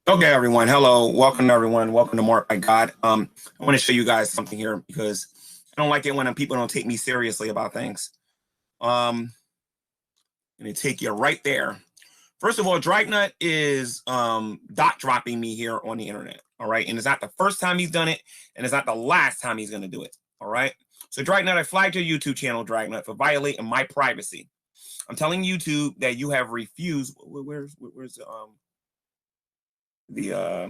Okay, everyone. Hello, welcome everyone. Welcome to Mark by God. I want to show you guys something here because I don't like it when people don't take me seriously about things. I'm gonna take you right there. First of all, Dragnauct is dot dropping me here on the internet. All right, and it's not the first time he's done it, and it's not the last time he's gonna do it. All right. So Dragnauct, I flagged your YouTube channel, Dragnauct, for violating my privacy. I'm telling YouTube that you have refused. Where's the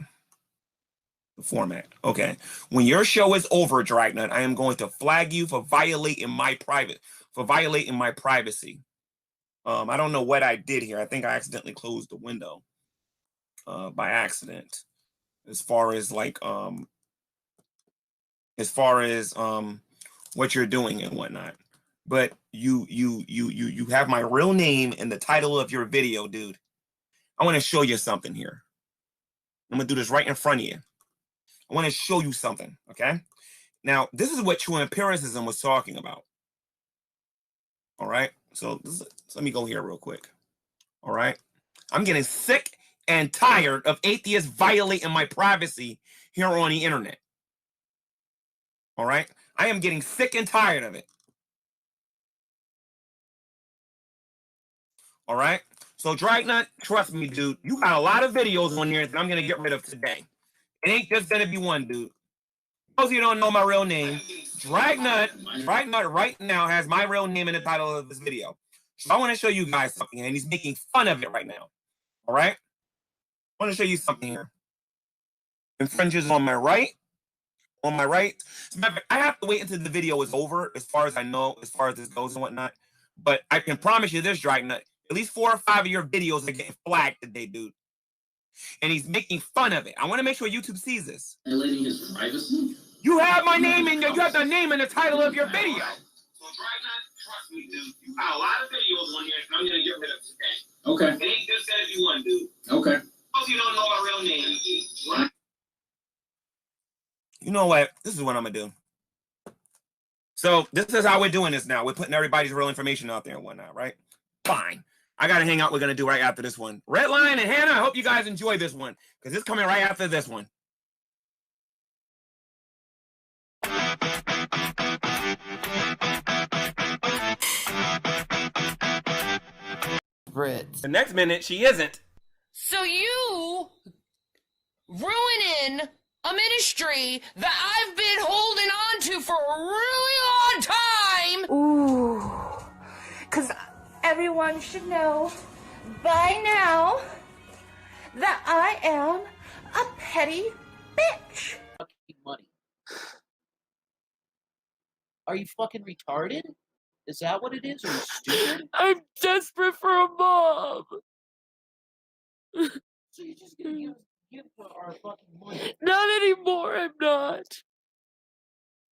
format? Okay, when your show is over, Dragnauct, I am going to flag you for violating my privacy. I don't know what I did here. I think I accidentally closed the window by accident. As far as what you're doing and whatnot, but you have my real name in the title of your video, dude. I want to show you something here. I'm gonna do this right in front of you. I want to show you something, okay? Now, this is what true empiricism was talking about. All right, so let me go here real quick. All right, I'm getting sick and tired of atheists violating my privacy here on the internet. All right, I am getting sick and tired of it. All right, so Dragnauct, trust me, dude, you got a lot of videos on here that I'm gonna get rid of today. It ain't just gonna be one, dude. For those of you who don't know my real name, Dragnauct right now has my real name in the title of this video. So I want to show you guys something, and he's making fun of it right now. All right? I want to show you something here. Infringes on my right. On my right. I have to wait until the video is over, as far as I know, as far as this goes and whatnot. But I can promise you this, Dragnauct, at least 4 or 5 of your videos are getting flagged today, dude. And he's making fun of it. I want to make sure YouTube sees this. Violating his privacy? You have my name in you have the name in the title of your video. So Dragnauct, trust me, dude. You got a lot of videos on here, and I'm gonna get rid of today. Okay. It ain't just gonna be one, dude. Okay. Because you don't know my real name. Right? You know what? This is what I'm gonna do. So this is how we're doing this now. We're putting everybody's real information out there and whatnot, right? Fine. I got a hangout we're gonna do right after this one. Redline and Hannah, I hope you guys enjoy this one because it's coming right after this one. The next minute, she isn't. So you ruining a ministry that I've been holding on to for a really long time. Ooh, because everyone should know by now that I am a petty bitch. Money. Are you fucking retarded? Is that what it is? Are you stupid? I'm desperate for a mom. So you're just gonna use our fucking money? Not anymore, I'm not.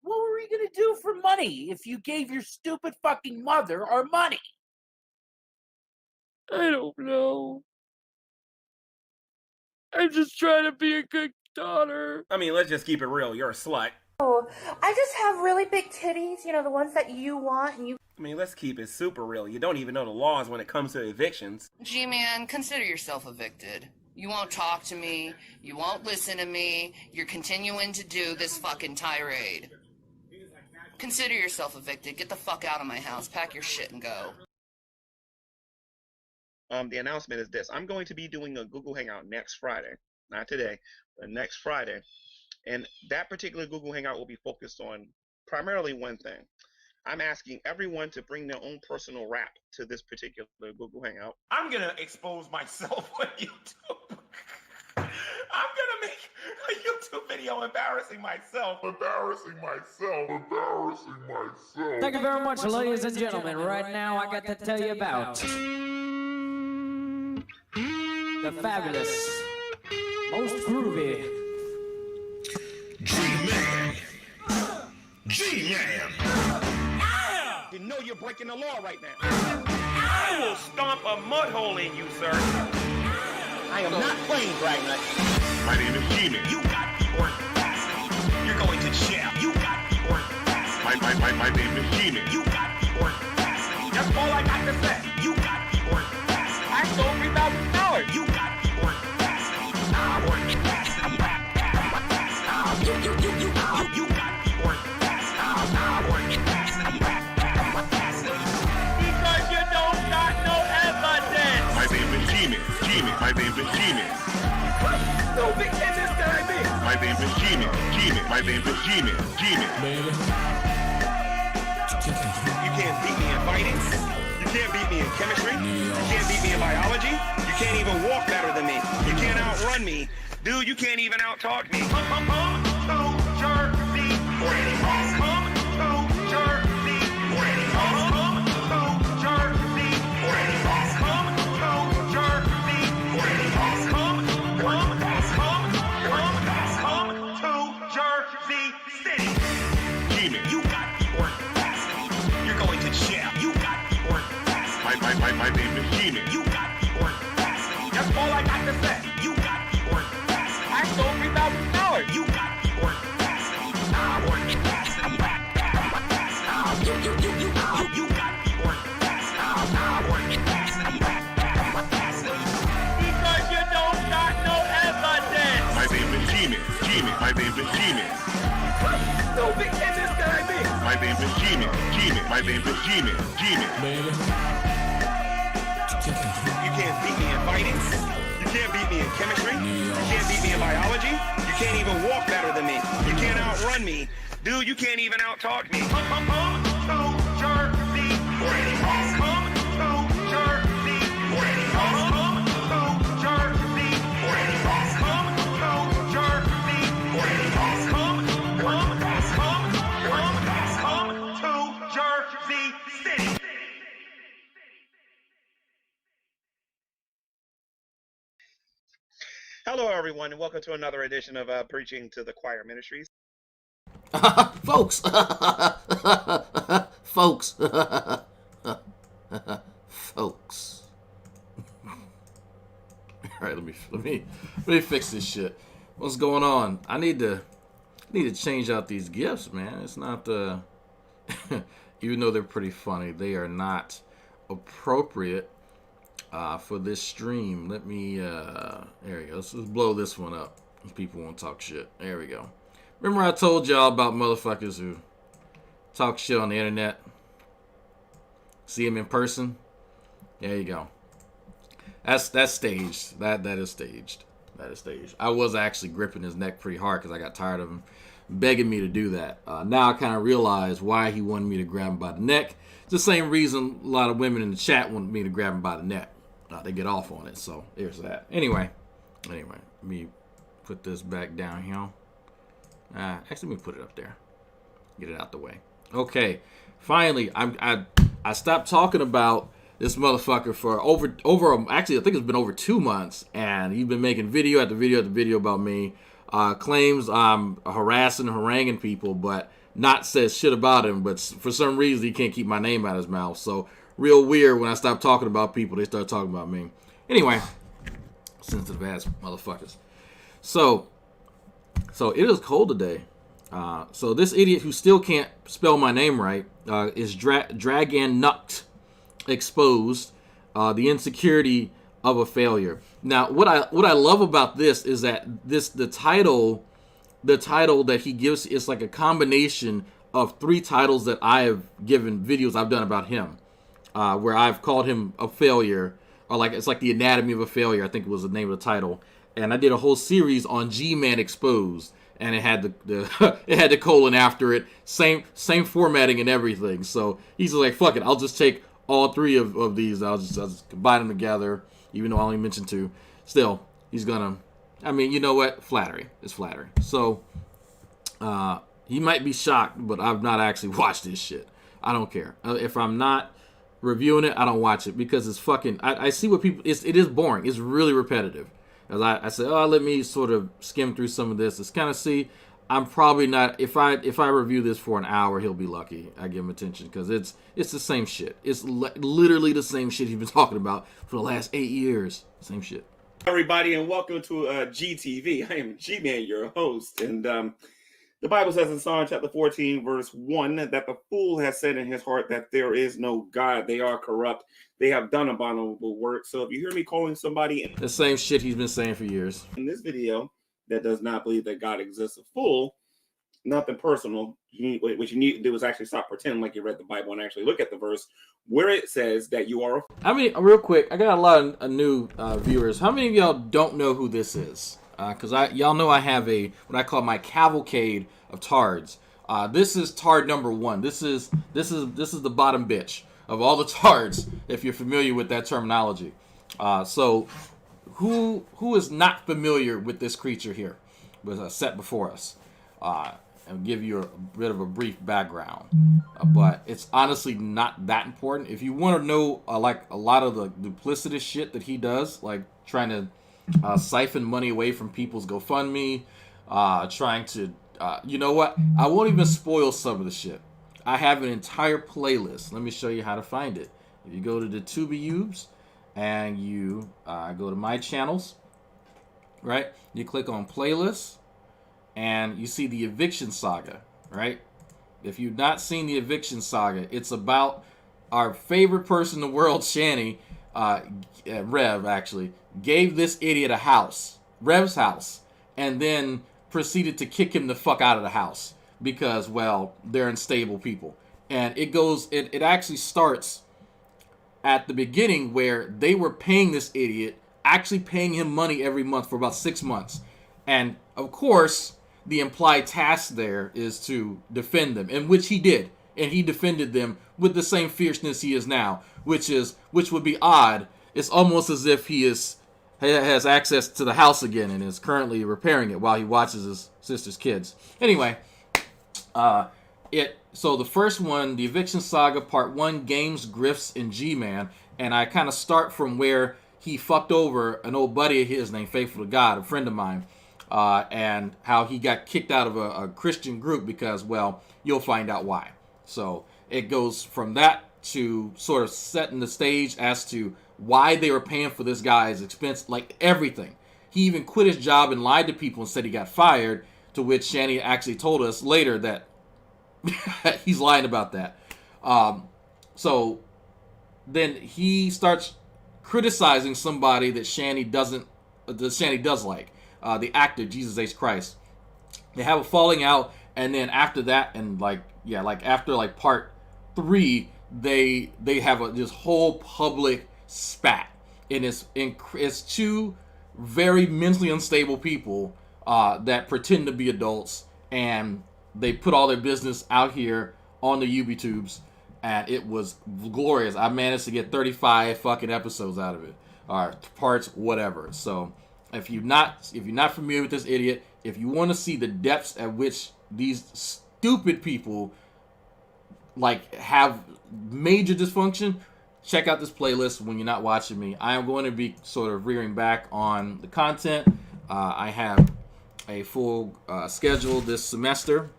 What were we gonna do for money if you gave your stupid fucking mother our money? I don't know. I'm just trying to be a good daughter. I mean, let's just keep it real. You're a slut. Oh, I just have really big titties, you know, the ones that you want and you. I mean, let's keep it super real. You don't even know the laws when it comes to evictions. G-Man, consider yourself evicted. You won't talk to me. You won't listen to me. You're continuing to do this fucking tirade. Consider yourself evicted. Get the fuck out of my house. Pack your shit and go. The announcement is this. I'm going to be doing a Google Hangout next Friday. Not today, but next Friday. And that particular Google Hangout will be focused on primarily one thing. I'm asking everyone to bring their own personal rap to this particular Google Hangout. I'm going to expose myself on YouTube. I'm going to make a YouTube video embarrassing myself. Thank you very much, ladies and gentlemen. Right now, I got to tell you about the fabulous, most groovy G-Man. You know you're breaking the law right now. I will stomp a mud hole in you, sir. I am not playing, Dragnauct. My name is G-Man. You got the audacity. You're going to jail. You got the audacity. My name is G-Man. You got the audacity. That's all I got to say. You got the audacity. I sold $3,000. You got the audacity. G-Man. So big in this that I be. My name is G-Man. G-Man. My name is G-Man. G-Man. You can't beat me in fighting. You can't beat me in chemistry. You can't beat me in biology. You can't even walk better than me. You can't outrun me. Dude, you can't even out-talk me. My name is G-Man. You got the audacity. That's all I got to say. You got the audacity. I stole $3,000. You got the audacity. You got the audacity. Because you don't got no evidence. My name is G-Man. G-Man. My name is G-Man. So big in this that I be. My name is G-Man. G-Man. My name is G-Man. G-Man. You can't beat me in fighting. You can't beat me in chemistry. You can't beat me in biology. You can't even walk better than me. You can't outrun me. Dude, you can't even out-talk me. Hello, everyone, and welcome to another edition of Preaching to the Choir Ministries. Folks, folks, folks. All right, let me fix this shit. What's going on? I need to change out these GIFs, man. It's not even though they're pretty funny, they are not appropriate for this stream. Let me there we go. Let's just blow this one up. People won't talk shit. There we go. Remember I told y'all about motherfuckers who talk shit on the internet? See them in person? There you go. That's staged. That is staged. That is staged. I was actually gripping his neck pretty hard because I got tired of him begging me to do that. Now I kind of realize why he wanted me to grab him by the neck. It's the same reason a lot of women in the chat wanted me to grab him by the neck. They get off on it, so there's that. Anyway, let me put this back down here. Actually, let me put it up there. Get it out the way. Okay, finally, I stopped talking about this motherfucker for over actually I think it's been over 2 months, and he's been making video after video after video about me. Claims I'm harassing and haranguing people, but not says shit about him. But for some reason, he can't keep my name out of his mouth. So real weird when I stop talking about people, they start talking about me. Anyway, sensitive ass motherfuckers. So it is cold today. So this idiot who still can't spell my name right is Draganuct exposed. The insecurity of a failure. Now, what I love about this is that the title that he gives is like a combination of 3 titles that I have given videos I've done about him, where I've called him a failure, or like it's like the anatomy of a failure. I think it was the name of the title, and I did a whole series on G-Man Exposed, and it had the it had the colon after it, same formatting and everything. So he's like, fuck it, I'll just take all 3 of these. I'll just combine them together, even though I only mentioned 2. Still, he's gonna. I mean, you know what? Flattery. It's flattery. So, he might be shocked, but I've not actually watched this shit. I don't care. If I'm not reviewing it, I don't watch it because it's fucking. I see what people. It is boring. It's really repetitive. As I said, let me sort of skim through some of this. It's kind of see. I'm probably not. If I review this for an hour, he'll be lucky. I give him attention because it's the same shit. It's literally the same shit he's been talking about for the last 8 years. Same shit. Everybody, and welcome to GTV. I am G-Man, your host, and the Bible says in Psalm chapter 14, verse 1, that the fool has said in his heart that there is no God. They are corrupt. They have done abominable work. So if you hear me calling somebody The same shit he's been saying for years. in this video that does not believe that God exists a fool, nothing personal. What you need to do is actually stop pretending like you read the Bible and actually look at the verse where it says that you are. I mean, real quick, I got a lot of new viewers. How many of y'all don't know who this is? Because y'all know I have what I call my cavalcade of Tards. This is Tard number 1. This is the bottom bitch of all the Tards, if you're familiar with that terminology. So who is not familiar with this creature here? Was set before us. And give you a bit of a brief background, but it's honestly not that important. If you want to know like a lot of the duplicitous shit that he does, like trying to siphon money away from people's GoFundMe, trying to you know what, I won't even spoil some of the shit. I have an entire playlist. Let me show you how to find it. If you go to the TubeYubes and you go to my channels, right, you click on playlists and you see the Eviction Saga, right? If you've not seen the Eviction Saga, it's about our favorite person in the world, Shanny, Rev actually, gave this idiot a house, Rev's house, and then proceeded to kick him the fuck out of the house because, well, they're unstable people. And it actually starts at the beginning where they were paying this idiot, actually paying him money every month for about 6 months. And, of course, the implied task there is to defend them, and which he did, and he defended them with the same fierceness he is now, which would be odd. It's almost as if he has access to the house again and is currently repairing it while he watches his sister's kids. Anyway, so the first one, the Eviction Saga Part 1, Games, Grifts, and G-Man, and I kind of start from where he fucked over an old buddy of his named Faithful to God, a friend of mine. And how he got kicked out of a Christian group because, well, you'll find out why. So it goes from that to sort of setting the stage as to why they were paying for this guy's expense, like everything. He even quit his job and lied to people and said he got fired, to which Shanny actually told us later that he's lying about that. So then he starts criticizing somebody that Shanny does like. The actor Jesus H. Christ. They have a falling out, and then after that, and after part 3, they have this whole public spat, and it's two very mentally unstable people that pretend to be adults, and they put all their business out here on the YouTubes, and it was glorious. I managed to get 35 fucking episodes out of it, or parts, whatever. So if you're not familiar with this idiot, if you want to see the depths at which these stupid people have major dysfunction, check out this playlist when you're not watching me. I am going to be sort of rearing back on the content. I have a full schedule this semester.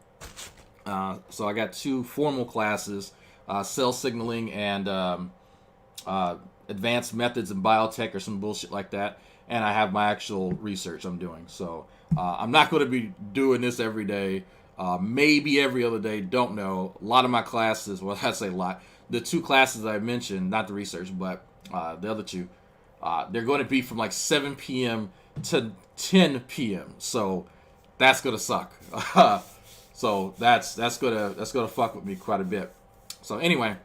So I got 2 formal classes, cell signaling and advanced methods in biotech or some bullshit like that. And I have my actual research I'm doing. So I'm not going to be doing this every day. Maybe every other day. Don't know. A lot of my classes, well, I say a lot. The 2 classes I mentioned, not the research, but the other 2, they're going to be from 7 p.m. to 10 p.m. So that's going to suck. So that's gonna fuck with me quite a bit. So anyway.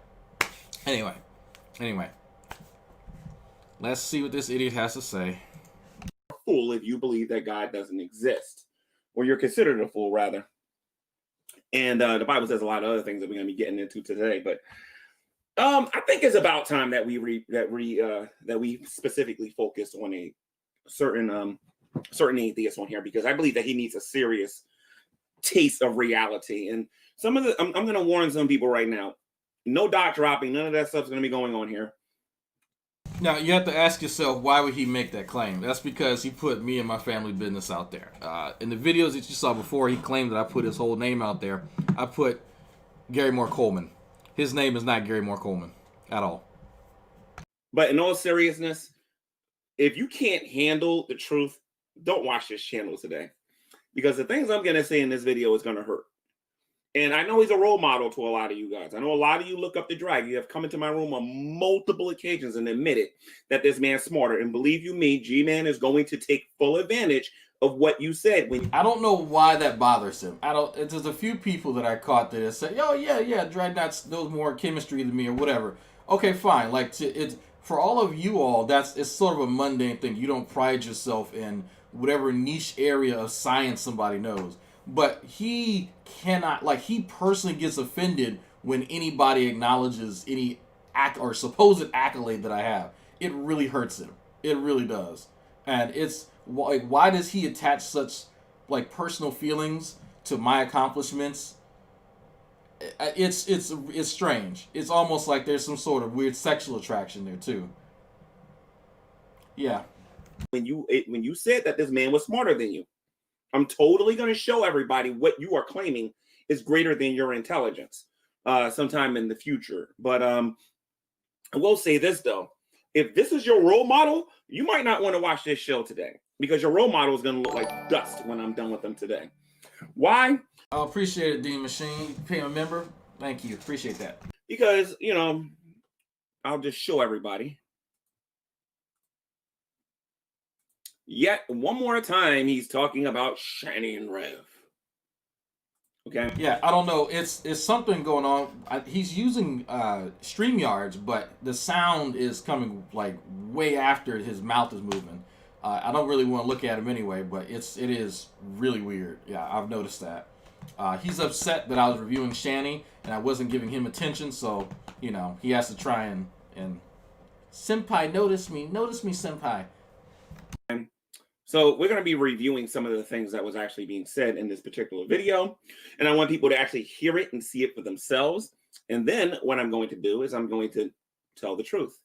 Let's see what this idiot has to say. Fool if you believe that God doesn't exist, or you're considered a fool rather. And the Bible says a lot of other things that we're going to be getting into today. But I think it's about time that we specifically focus on a certain atheist on here, because I believe that he needs a serious taste of reality. And some of the I'm going to warn some people right now. No dot dropping. None of that stuff's going to be going on here. Now, you have to ask yourself, why would he make that claim? That's because he put me and my family business out there. In the videos that you saw before, he claimed that I put his whole name out there. I put Gary Moore Coleman. His name is not Gary Moore Coleman at all. But in all seriousness, if you can't handle the truth, don't watch this channel today. Because the things I'm going to say in this video is going to hurt. And I know he's a role model to a lot of you guys. I know a lot of you look up to Drag. You have come into my room on multiple occasions and admitted that this man's smarter. And believe you me, G-Man is going to take full advantage of what you said when I don't know why that bothers him. There's a few people that I caught that say, "Oh yeah, Dragnauct knows more chemistry than me or whatever." Okay, fine. Like it's for all of you all, it's sort of a mundane thing. You don't pride yourself in whatever niche area of science somebody knows. But he cannot, like, he personally gets offended when anybody acknowledges any or supposed accolade that I have. It really hurts him. It really does. And it's like, why does he attach such like personal feelings to my accomplishments? It's strange. It's almost like there's some sort of weird sexual attraction there too. Yeah. when you said that this man was smarter than you. I'm totally going to show everybody what you are claiming is greater than your intelligence sometime in the future. But I will say this though. If this is your role model, you might not want to watch this show today because your role model is going to look like dust when I'm done with them today. Why? I appreciate it, Dean Machine. Became a member. Thank you. Appreciate that. Because, you know, I'll just show everybody. Yet one more time, he's talking about Shani and Rev. Okay. Yeah, I don't know. It's something going on. He's using StreamYards, but the sound is coming like way after his mouth is moving. I don't really want to look at him anyway, but it is really weird. Yeah, I've noticed that. He's upset that I was reviewing Shani and I wasn't giving him attention, so you know he has to try and Senpai, notice me, Senpai. So we're going to be reviewing some of the things that was actually being said in this particular video. And I want people to actually hear it and see it for themselves. And then what I'm going to do is I'm going to tell the truth.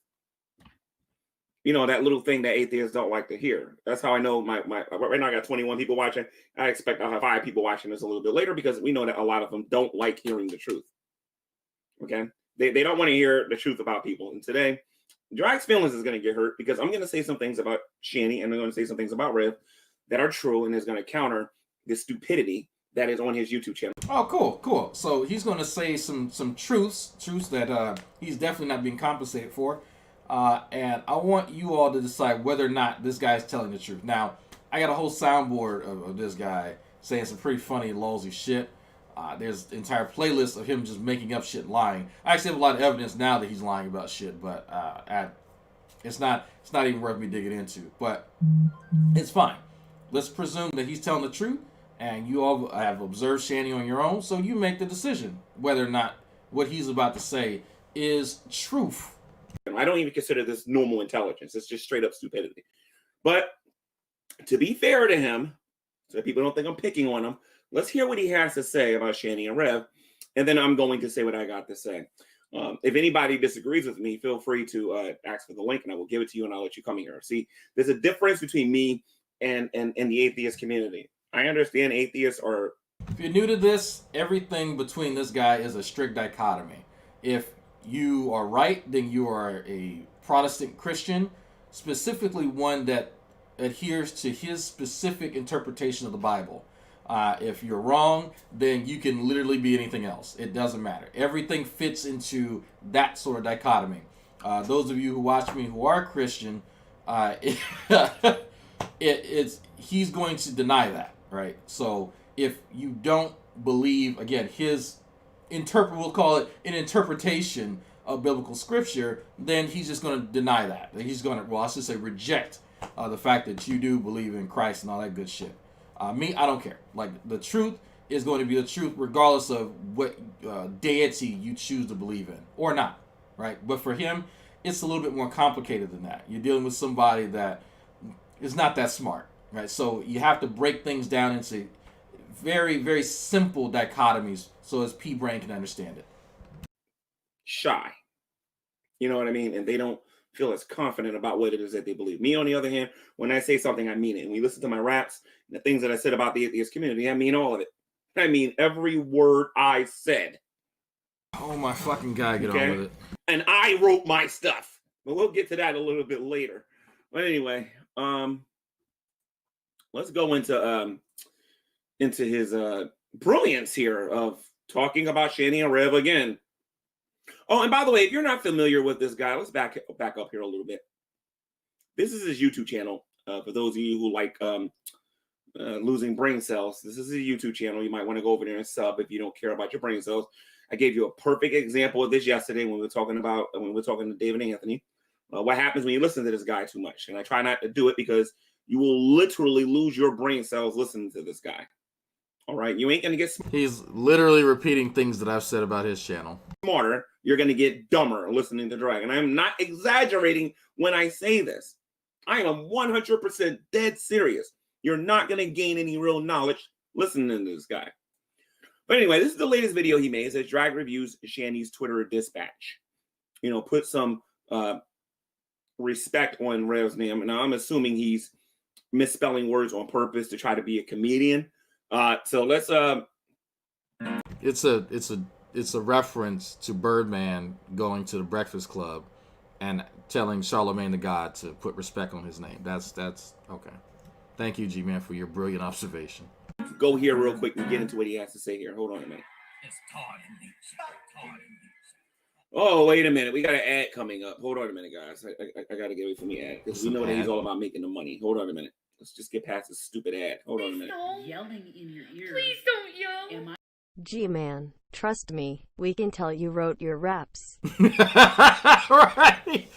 You know, that little thing that atheists don't like to hear. That's how I know my right now I got 21 people watching. I expect I'll have 5 people watching this a little bit later because we know that a lot of them don't like hearing the truth. Okay? They don't want to hear the truth about people. And today, Drag's feelings is going to get hurt because I'm going to say some things about Shani and I'm going to say some things about Rev that are true and is going to counter the stupidity that is on his YouTube channel. Oh, cool. So he's going to say some truths that he's definitely not being compensated for. And I want you all to decide whether or not this guy's telling the truth. Now, I got a whole soundboard of this guy saying some pretty funny, lolsy shit. There's an entire playlist of him just making up shit and lying. I actually have a lot of evidence now that he's lying about shit, but it's not even worth me digging into. But it's fine. Let's presume that he's telling the truth, and you all have observed Shani on your own, so you make the decision whether or not what he's about to say is truth. I don't even consider this normal intelligence. It's just straight up stupidity. But to be fair to him, so that people don't think I'm picking on him, let's hear what he has to say about Shani and Rev, and then I'm going to say what I got to say. If anybody disagrees with me, feel free to ask for the link, and I will give it to you, and I'll let you come here. See, there's a difference between me and the atheist community. I understand atheists are... If you're new to this, everything between this guy is a strict dichotomy. If you are right, then you are a Protestant Christian, specifically one that adheres to his specific interpretation of the Bible. If you're wrong, then you can literally be anything else. It doesn't matter. Everything fits into that sort of dichotomy. Those of you who watch me who are Christian, he's going to deny that, right? So if you don't believe, again, we'll call it an interpretation of biblical scripture, then he's just going to deny that. He's going to, I should say, reject the fact that you do believe in Christ and all that good shit. Me, I don't care. Like, the truth is going to be the truth regardless of what deity you choose to believe in or not, right? But for him, it's a little bit more complicated than that. You're dealing with somebody that is not that smart, right? So you have to break things down into very, very simple dichotomies so as P-Brain can understand it. Shy. You know what I mean? And they don't feel as confident about what it is that they believe. Me, on the other hand, when I say something, I mean it. And when you listen to my raps, and the things that I said about the atheist community, I mean all of it. I mean every word I said. Oh, my fucking guy, get on with it. And I wrote my stuff. But we'll get to that a little bit later. But anyway, let's go into his brilliance here of talking about Shani and Rev again. Oh, and by the way, if you're not familiar with this guy, let's back up here a little bit. This is his YouTube channel. For those of you who like losing brain cells. This is a YouTube channel. You might want to go over there and sub if you don't care about your brain cells. I gave you a perfect example of this yesterday when we were talking to David Anthony. What happens when you listen to this guy too much? And I try not to do it because you will literally lose your brain cells listening to this guy. All right, you ain't gonna get. He's literally repeating things that I've said about his channel. Smarter, you're gonna get dumber listening to Drag. And I'm not exaggerating when I say this. I am 100% dead serious. You're not gonna gain any real knowledge listening to this guy. But anyway, this is the latest video he made. It says Drag reviews Shandy's Twitter dispatch. You know, put some respect on Rev's name. Now I'm assuming he's misspelling words on purpose to try to be a comedian. So let's It's a reference to Birdman going to the Breakfast Club and telling Charlemagne the God to put respect on his name. That's okay. Thank you, G-Man, for your brilliant observation. Go here real quick and get into what he has to say here. Hold on a minute. Oh, wait a minute. We got an ad coming up. Hold on a minute, guys. I got to get away from the ad because we know that he's all about making the money. Hold on a minute. Let's just get past this stupid ad. Hold on a minute. Yelling in your ear. Please don't yell. G-Man, trust me, we can tell you wrote your raps. Right.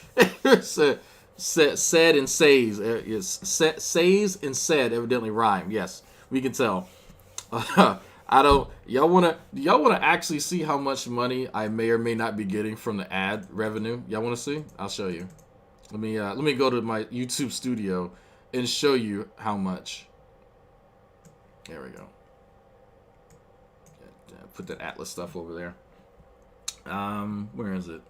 Said and says. Says and said evidently rhyme. Yes, we can tell. I don't. Y'all wanna actually see how much money I may or may not be getting from the ad revenue? Y'all wanna see? I'll show you. Let me go to my YouTube studio and show you how much. There we go. Put that Atlas stuff over there. Where is it?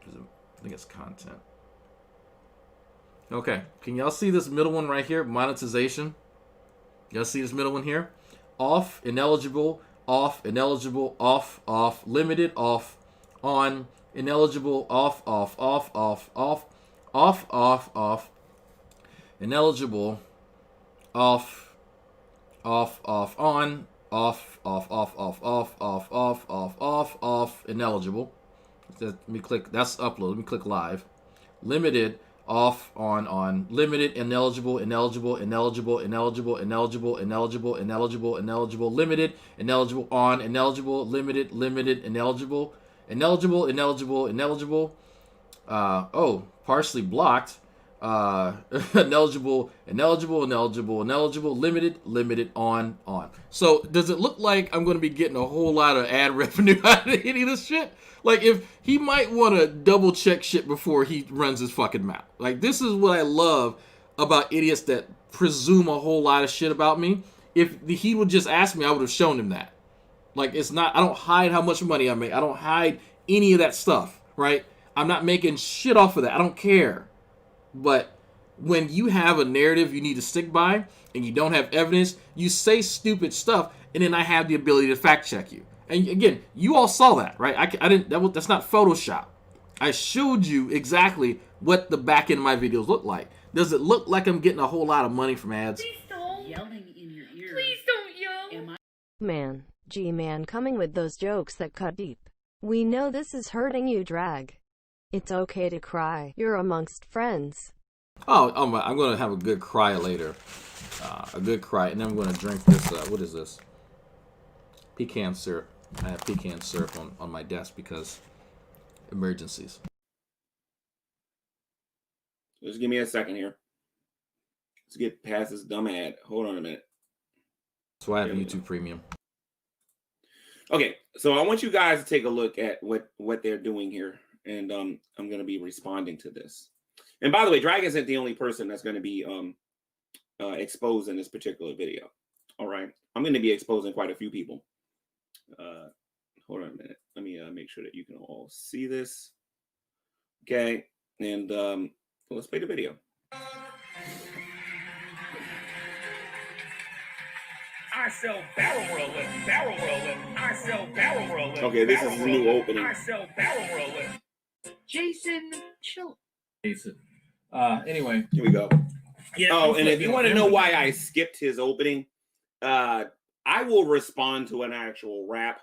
I think it's content. Okay, can y'all see this middle one right here? Monetization. Y'all see this middle one here? Off, ineligible, off, ineligible, off, off, limited, off, on, ineligible, off, off, off, off, off, off, off, off, ineligible, off, off, off, on, off, off, off, off, off, off, off, off, off, off, ineligible. Let me click, that's upload. Let me click live. Limited, off, on, limited, ineligible, ineligible, ineligible, ineligible, ineligible, ineligible, ineligible, ineligible, limited, ineligible, on, ineligible, limited, limited, ineligible, ineligible, ineligible, ineligible, partially blocked, ineligible, ineligible, ineligible, ineligible, limited, limited, on. So does it look like I'm going to be getting a whole lot of ad revenue out of any of this shit? Like, if he might want to double check shit before he runs his fucking mouth. Like, this is what I love about idiots that presume a whole lot of shit about me. If he would just ask me, I would have shown him that. Like, it's not, I don't hide how much money I make. I don't hide any of that stuff, right? I'm not making shit off of that. I don't care. But when you have a narrative you need to stick by and you don't have evidence, you say stupid stuff, and then I have the ability to fact check you. And again, you all saw that, right? I didn't. That's not Photoshop. I showed you exactly what the back end of my videos look like. Does it look like I'm getting a whole lot of money from ads? Please don't. Yelling in your ear. Please don't yell. Man, G-Man coming with those jokes that cut deep. We know this is hurting you, Drag. It's okay to cry. You're amongst friends. Oh, I'm gonna have a good cry later. A good cry, and then I'm gonna drink this. What is this? Pecan syrup. I have pecan syrup on my desk because emergencies. Just give me a second here. Let's get past this dumb ad. Hold on a minute. So I have YouTube Premium. Okay, so I want you guys to take a look at what they're doing here, and I'm going to be responding to this. And by the way, Drag isn't the only person that's going to be exposed in this particular video. All right, I'm going to be exposing quite a few people. Hold on a minute. Let me make sure that you can all see this. Okay, and let's play the video. I sell barrel rolling. I sell barrel rolling. Okay, this is the new opening. I sell barrel rolling. Jason, chill. Jason. Anyway. Here we go. Yeah, oh, and if you want to know why I skipped his opening, I will respond to an actual rap,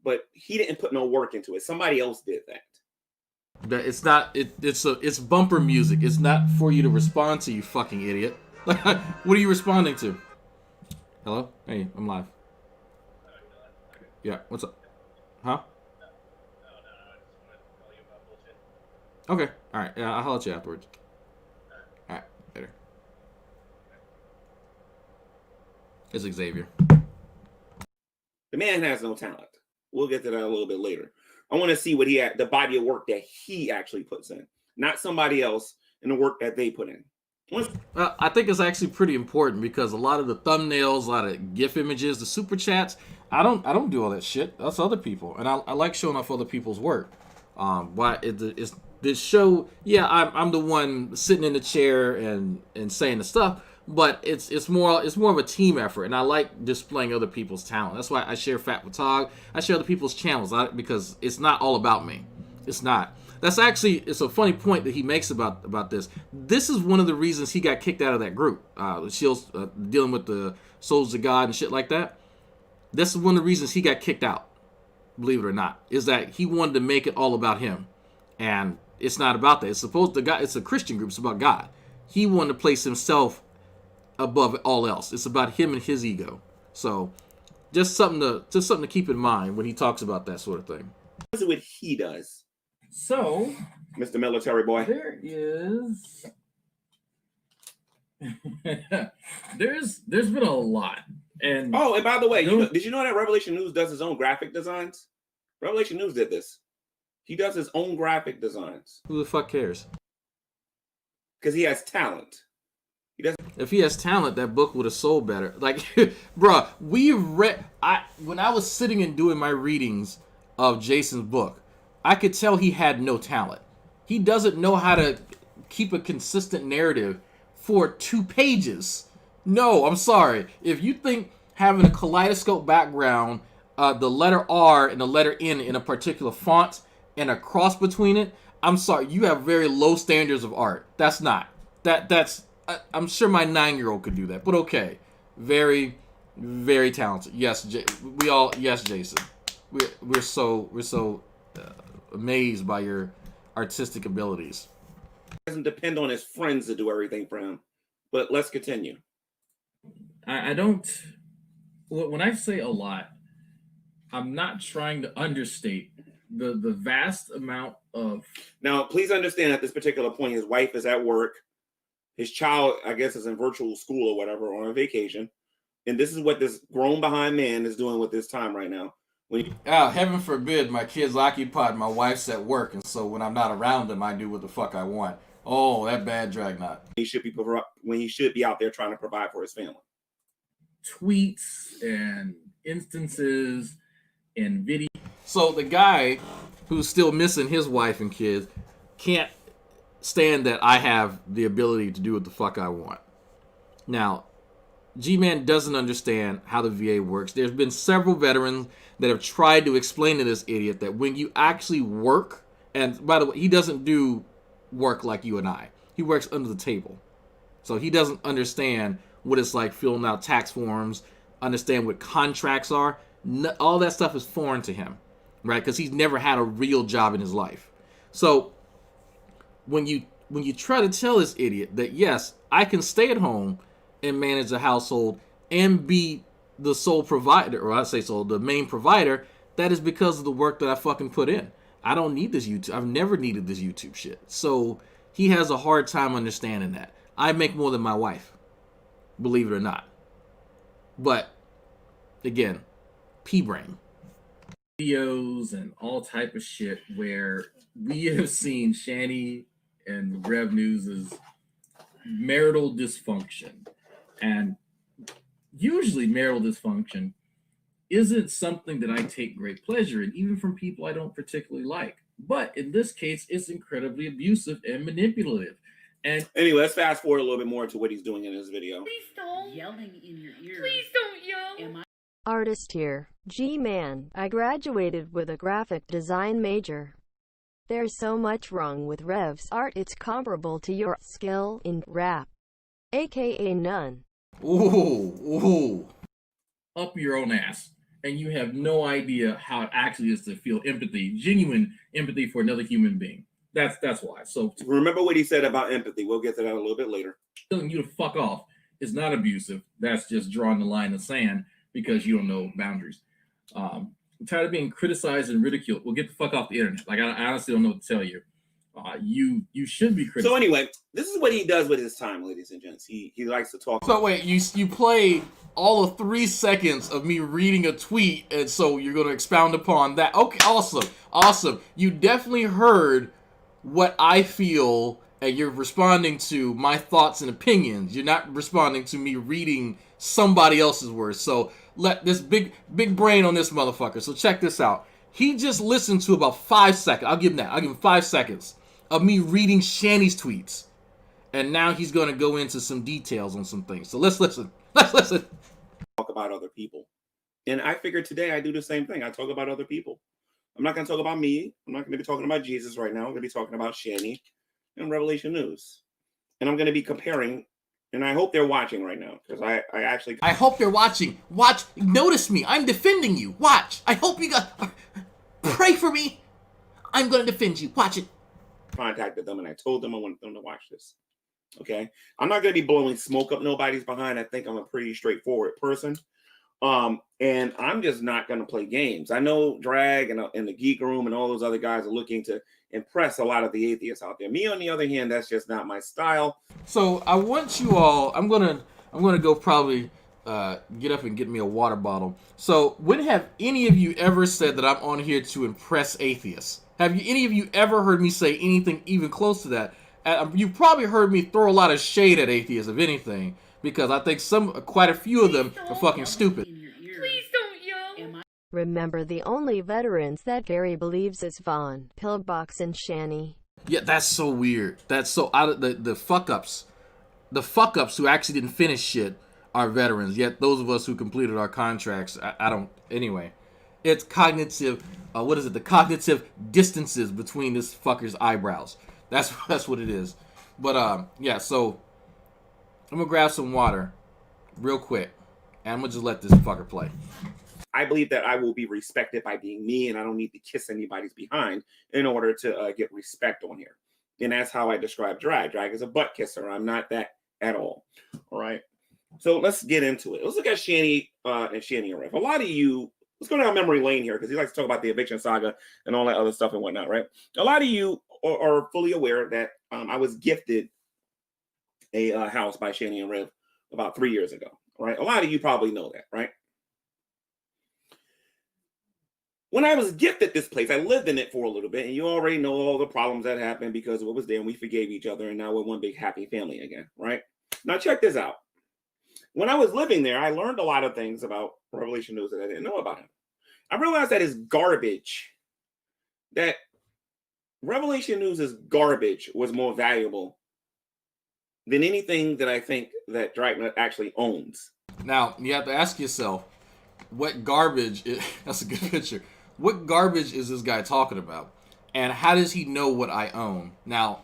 but he didn't put no work into it. Somebody else did that. But it's not. It's bumper music. It's not for you to respond to, you fucking idiot. What are you responding to? Hello? Hey, I'm live. Yeah, what's up? Huh? Okay, alright. Yeah, I'll holler at you afterwards. Alright, later. It's Xavier. The man has no talent. We'll get to that a little bit later. I want to see what the body of work that he actually puts in, not somebody else in the work that they put in. I think it's actually pretty important because a lot of the thumbnails, a lot of GIF images, the super chats, I don't do all that shit. That's other people, and I like showing off other people's work. Why it's this show? Yeah, I'm the one sitting in the chair and saying the stuff, but it's more of a team effort, and I like displaying other people's talent. That's why I share Fat Photog. I share other people's channels because it's not all about me. It's not. It's a funny point that he makes about this. This is one of the reasons he got kicked out of that group. Shields dealing with the souls of God and shit like that. This is one of the reasons he got kicked out. Believe it or not, is that he wanted to make it all about him, and it's not about that. It's a Christian group. It's about God. He wanted to place himself above all else. It's about him and his ego. So, just something to keep in mind when he talks about that sort of thing. This is what he does. So, Mr. Military Boy, there is there's been a lot. And by the way, did you know that Revelation News does his own graphic designs? Revelation News did this. He does his own graphic designs. Who the fuck cares? Because he has talent. If he has talent, that book would have sold better. Like, bruh, when I was sitting and doing my readings of Jason's book, I could tell he had no talent. He doesn't know how to keep a consistent narrative for 2 pages. No, I'm sorry. If you think having a kaleidoscope background, the letter R and the letter N in a particular font and a cross between it, I'm sorry, you have very low standards of art. That's not. I'm sure my 9-year-old could do that, but okay. Very, very talented. Yes, yes, Jason. We're so amazed by your artistic abilities. Doesn't depend on his friends to do everything for him. But let's continue. I don't. When I say a lot, I'm not trying to understate the vast amount of. Now, please understand at this particular point, his wife is at work. His child, I guess, is in virtual school or whatever, on a vacation. And this is what this grown behind man is doing with his time right now. Heaven forbid my kid's occupied, my wife's at work, and so when I'm not around them, I do what the fuck I want. Oh, that bad Dragnauct. When he should be out there trying to provide for his family. Tweets and instances and video. So the guy who's still missing his wife and kids can't stand that I have the ability to do what the fuck I want. Now, G-Man doesn't understand how the VA works. There's been several veterans that have tried to explain to this idiot that when you actually work, and by the way, he doesn't do work like you and I. He works under the table. So he doesn't understand what it's like filling out tax forms, understand what contracts are. All that stuff is foreign to him, right? Because he's never had a real job in his life. So when you try to tell this idiot that, yes, I can stay at home and manage a household and be the sole provider, or I say so, the main provider, that is because of the work that I fucking put in. I don't need this YouTube. I've never needed this YouTube shit. So he has a hard time understanding that. I make more than my wife, believe it or not. But again, P-brain. Videos and all type of shit where we have seen Shanny and Rev News' marital dysfunction. And usually marital dysfunction isn't something that I take great pleasure in, even from people I don't particularly like. But in this case, it's incredibly abusive and manipulative. And anyway, let's fast forward a little bit more to what he's doing in his video. Please don't. Yelling in your ear. Please don't yell. Artist here. G-Man, I graduated with a graphic design major. There's so much wrong with Rev's art, it's comparable to your skill in rap. AKA none. Ooh. Up your own ass. And you have no idea how it actually is to feel empathy, genuine empathy for another human being. That's why. So remember what he said about empathy. We'll get to that a little bit later. Telling you to fuck off is not abusive. That's just drawing the line in the sand because you don't know boundaries. I'm tired of being criticized and ridiculed. Well, get the fuck off the internet. Like, I honestly don't know what to tell you. You should be criticized. So anyway, this is what he does with his time, ladies and gents. He likes to talk. So wait, you play all of 3 seconds of me reading a tweet, and so you're going to expound upon that. Okay, awesome. You definitely heard what I feel, and you're responding to my thoughts and opinions. You're not responding to me reading somebody else's words. So let this big brain on this motherfucker. So check this out. He just listened to about 5 seconds. I'll give him that. I'll give him 5 seconds of me reading Shanny's tweets. And now he's going to go into some details on some things. So let's listen. Talk about other people. And I figured today I do the same thing. I talk about other people. I'm not going to talk about me. I'm not going to be talking about Jesus right now. I'm going to be talking about Shanny and Revelation News. And I'm going to be comparing, and I hope they're watching right now, because I hope they're watching. Watch. Notice me. I'm defending you. Watch. I hope you guys pray for me. I'm going to defend you. Watch it. Contacted them, and I told them I wanted them to watch this. Okay? I'm not going to be blowing smoke up nobody's behind. I think I'm a pretty straightforward person. And I'm just not going to play games. I know Drag and the Geek Room and all those other guys are looking to impress a lot of the atheists out there. Me, on the other hand, that's just not my style. So I want you all. I'm gonna go probably get up and get me a water bottle. So when have any of you ever said that I'm on here to impress atheists? Have any of you ever heard me say anything even close to that? You've probably heard me throw a lot of shade at atheists, if anything, because I think quite a few of them are fucking stupid. Please don't yell. Remember, the only veterans that Gary believes is Vaughn, Pillbox, and Shanny. Yeah, that's so weird. That's so out of the fuck ups. The fuck ups who actually didn't finish shit are veterans. Yet those of us who completed our contracts, I don't. Anyway, it's cognitive. What is it? The cognitive distances between this fucker's eyebrows. That's what it is. But yeah. So I'm gonna grab some water, real quick, and I'm gonna just let this fucker play. I believe that I will be respected by being me, and I don't need to kiss anybody's behind in order to get respect on here. And that's how I describe Drag. Drag is a butt kisser. I'm not that at all. All right. So let's get into it. Let's look at Shanny and Rev. A lot of you, let's go down memory lane here because he likes to talk about the eviction saga and all that other stuff and whatnot, right? A lot of you are fully aware that I was gifted a house by Shanny and Rev about 3 years ago, right? A lot of you probably know that, right? When I was gifted this place, I lived in it for a little bit, and you already know all the problems that happened because of what was there, and we forgave each other, and now we're one big happy family again, right? Now check this out. When I was living there, I learned a lot of things about Revelation News that I didn't know about him. I realized that his garbage, that Revelation News' garbage was more valuable than anything that I think that Dragnauct actually owns. Now, you have to ask yourself, what garbage is, that's a good picture. What garbage is this guy talking about? And how does he know what I own? Now,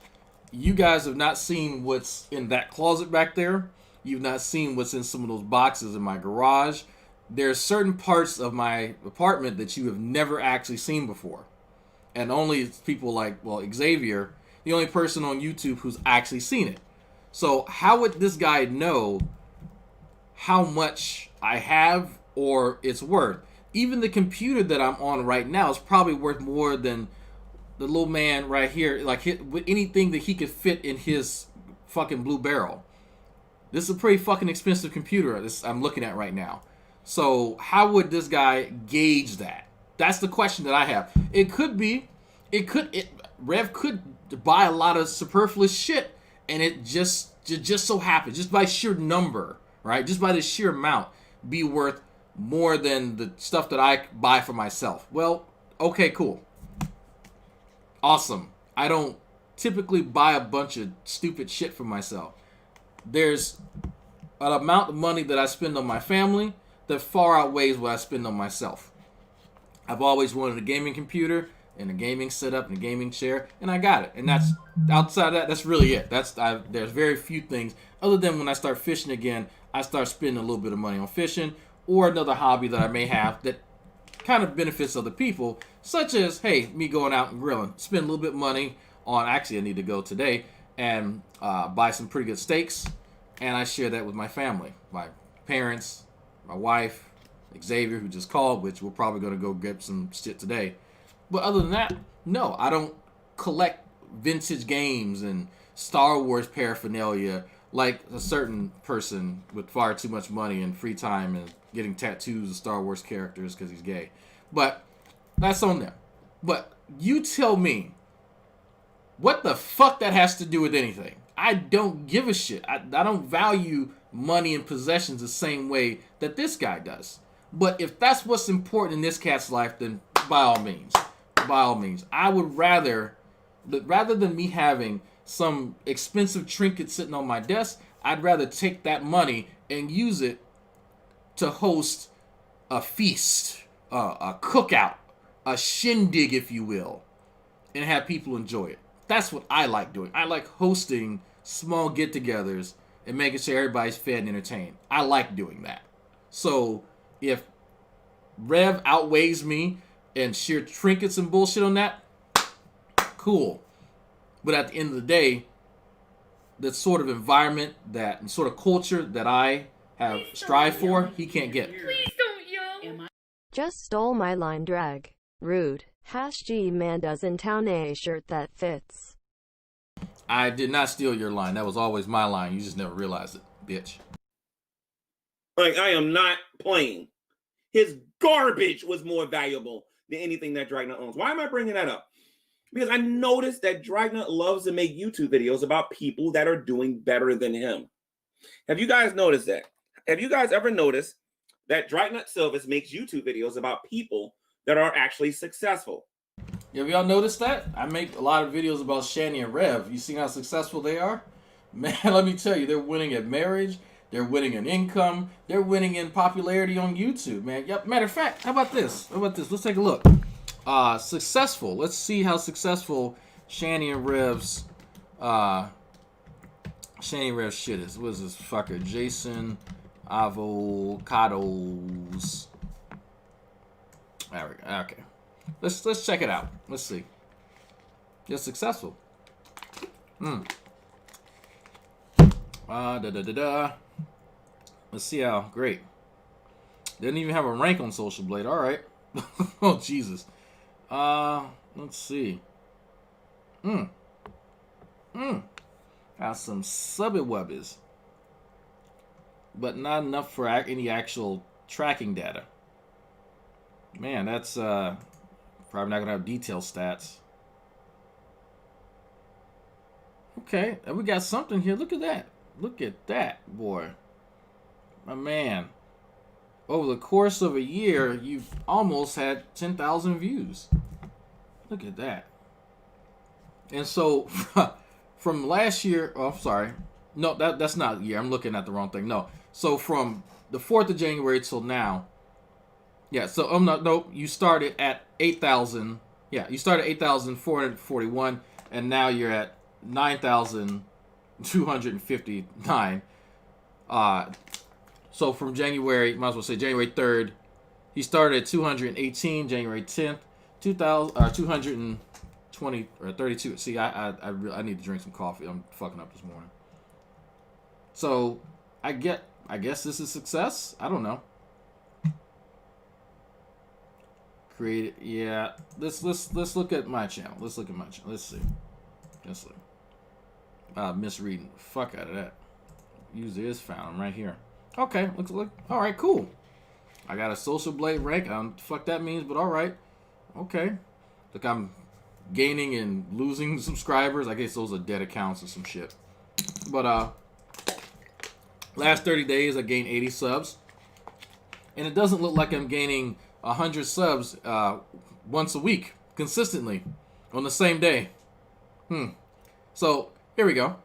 you guys have not seen what's in that closet back there. You've not seen what's in some of those boxes in my garage. There's certain parts of my apartment that you have never actually seen before. And only people like, well, Xavier, the only person on YouTube who's actually seen it. So how would this guy know how much I have or it's worth? Even the computer that I'm on right now is probably worth more than the little man right here. Like with anything that he could fit in his fucking blue barrel. This is a pretty fucking expensive computer I'm looking at right now. So how would this guy gauge that? That's the question that I have. Rev could buy a lot of superfluous shit, and it just so happens, just by sheer number, right? Just by the sheer amount, be worth more than the stuff that I buy for myself. Well, okay, cool. Awesome. I don't typically buy a bunch of stupid shit for myself. There's an amount of money that I spend on my family that far outweighs what I spend on myself. I've always wanted a gaming computer and a gaming setup and a gaming chair, and I got it. And that's outside of that, that's really it. There's very few things other than when I start fishing again, I start spending a little bit of money on fishing or another hobby that I may have that kind of benefits other people, such as, hey, me going out and grilling. Spend a little bit of money on, actually I need to go today and buy some pretty good steaks and I share that with my family, my parents, my wife, Xavier, who just called, which we're probably going to go get some shit today. But other than that, no, I don't collect vintage games and Star Wars paraphernalia like a certain person with far too much money and free time and getting tattoos of Star Wars characters because he's gay. But that's on them. But you tell me what the fuck that has to do with anything. I don't give a shit. I don't value money and possessions the same way that this guy does. But if that's what's important in this cat's life, then by all means. By all means. I would rather than me having some expensive trinket sitting on my desk, I'd rather take that money and use it to host a feast, a cookout, a shindig, if you will, and have people enjoy it. That's what I like doing. I like hosting small get-togethers and making sure everybody's fed and entertained. I like doing that. So if Rev outweighs me and sheer trinkets and bullshit on that, cool. But at the end of the day, that sort of environment, that sort of culture that I have strived for, he can't get. Please don't yell. Just stole my line, Drag. Rude. #G-Man doesn't own a shirt that fits. I did not steal your line. That was always my line. You just never realized it, bitch. Like, I am not playing. His garbage was more valuable than anything that Dragnauct owns. Why am I bringing that up? Because I noticed that Dragnauct loves to make YouTube videos about people that are doing better than him. Have you guys noticed that? Have you guys ever noticed that Dragnauct Silvis makes YouTube videos about people that are actually successful? Have y'all noticed that? I make a lot of videos about Shani and Rev. You see how successful they are? Man, let me tell you, they're winning at marriage. They're winning in income. They're winning in popularity on YouTube, man. Yep. Matter of fact, how about this? Let's take a look. Successful. Let's see how successful Shani and Rev's shit is. What is this fucker? Jason Avocados. There we go. Okay. Let's check it out. Let's see. They're successful. Let's see how great. Didn't even have a rank on Social Blade. All right. Oh Jesus. Let's see. Got some subby wubbies, but not enough for any actual tracking data. Man, that's probably not gonna have detailed stats. Okay, and we got something here. Look at that. Look at that, boy. My man. Over the course of a year, you've almost had 10,000 views. Look at that. And so, from last year, oh, I'm sorry. No, that's not a year. I'm looking at the wrong thing. No. So, from the 4th of January till now, yeah, so, nope, you started at 8,000. Yeah, you started at 8,441, and now you're at 9,259. So from January, might as well say January 3rd, he started at 218. January 10th, 220 or 32. See, I need to drink some coffee. I'm fucking up this morning. So I guess this is success. I don't know. Created, yeah. Let's look at my channel. Let's look at my channel. Let's see. Misreading the fuck out of that. User is found. I'm right here. Okay, look. All right, cool. I got a Social Blade rank. I don't know what the fuck that means, but all right. Okay. Look, I'm gaining and losing subscribers. I guess those are dead accounts or some shit. But last 30 days, I gained 80 subs. And it doesn't look like I'm gaining 100 subs once a week, consistently, on the same day. So, here we go.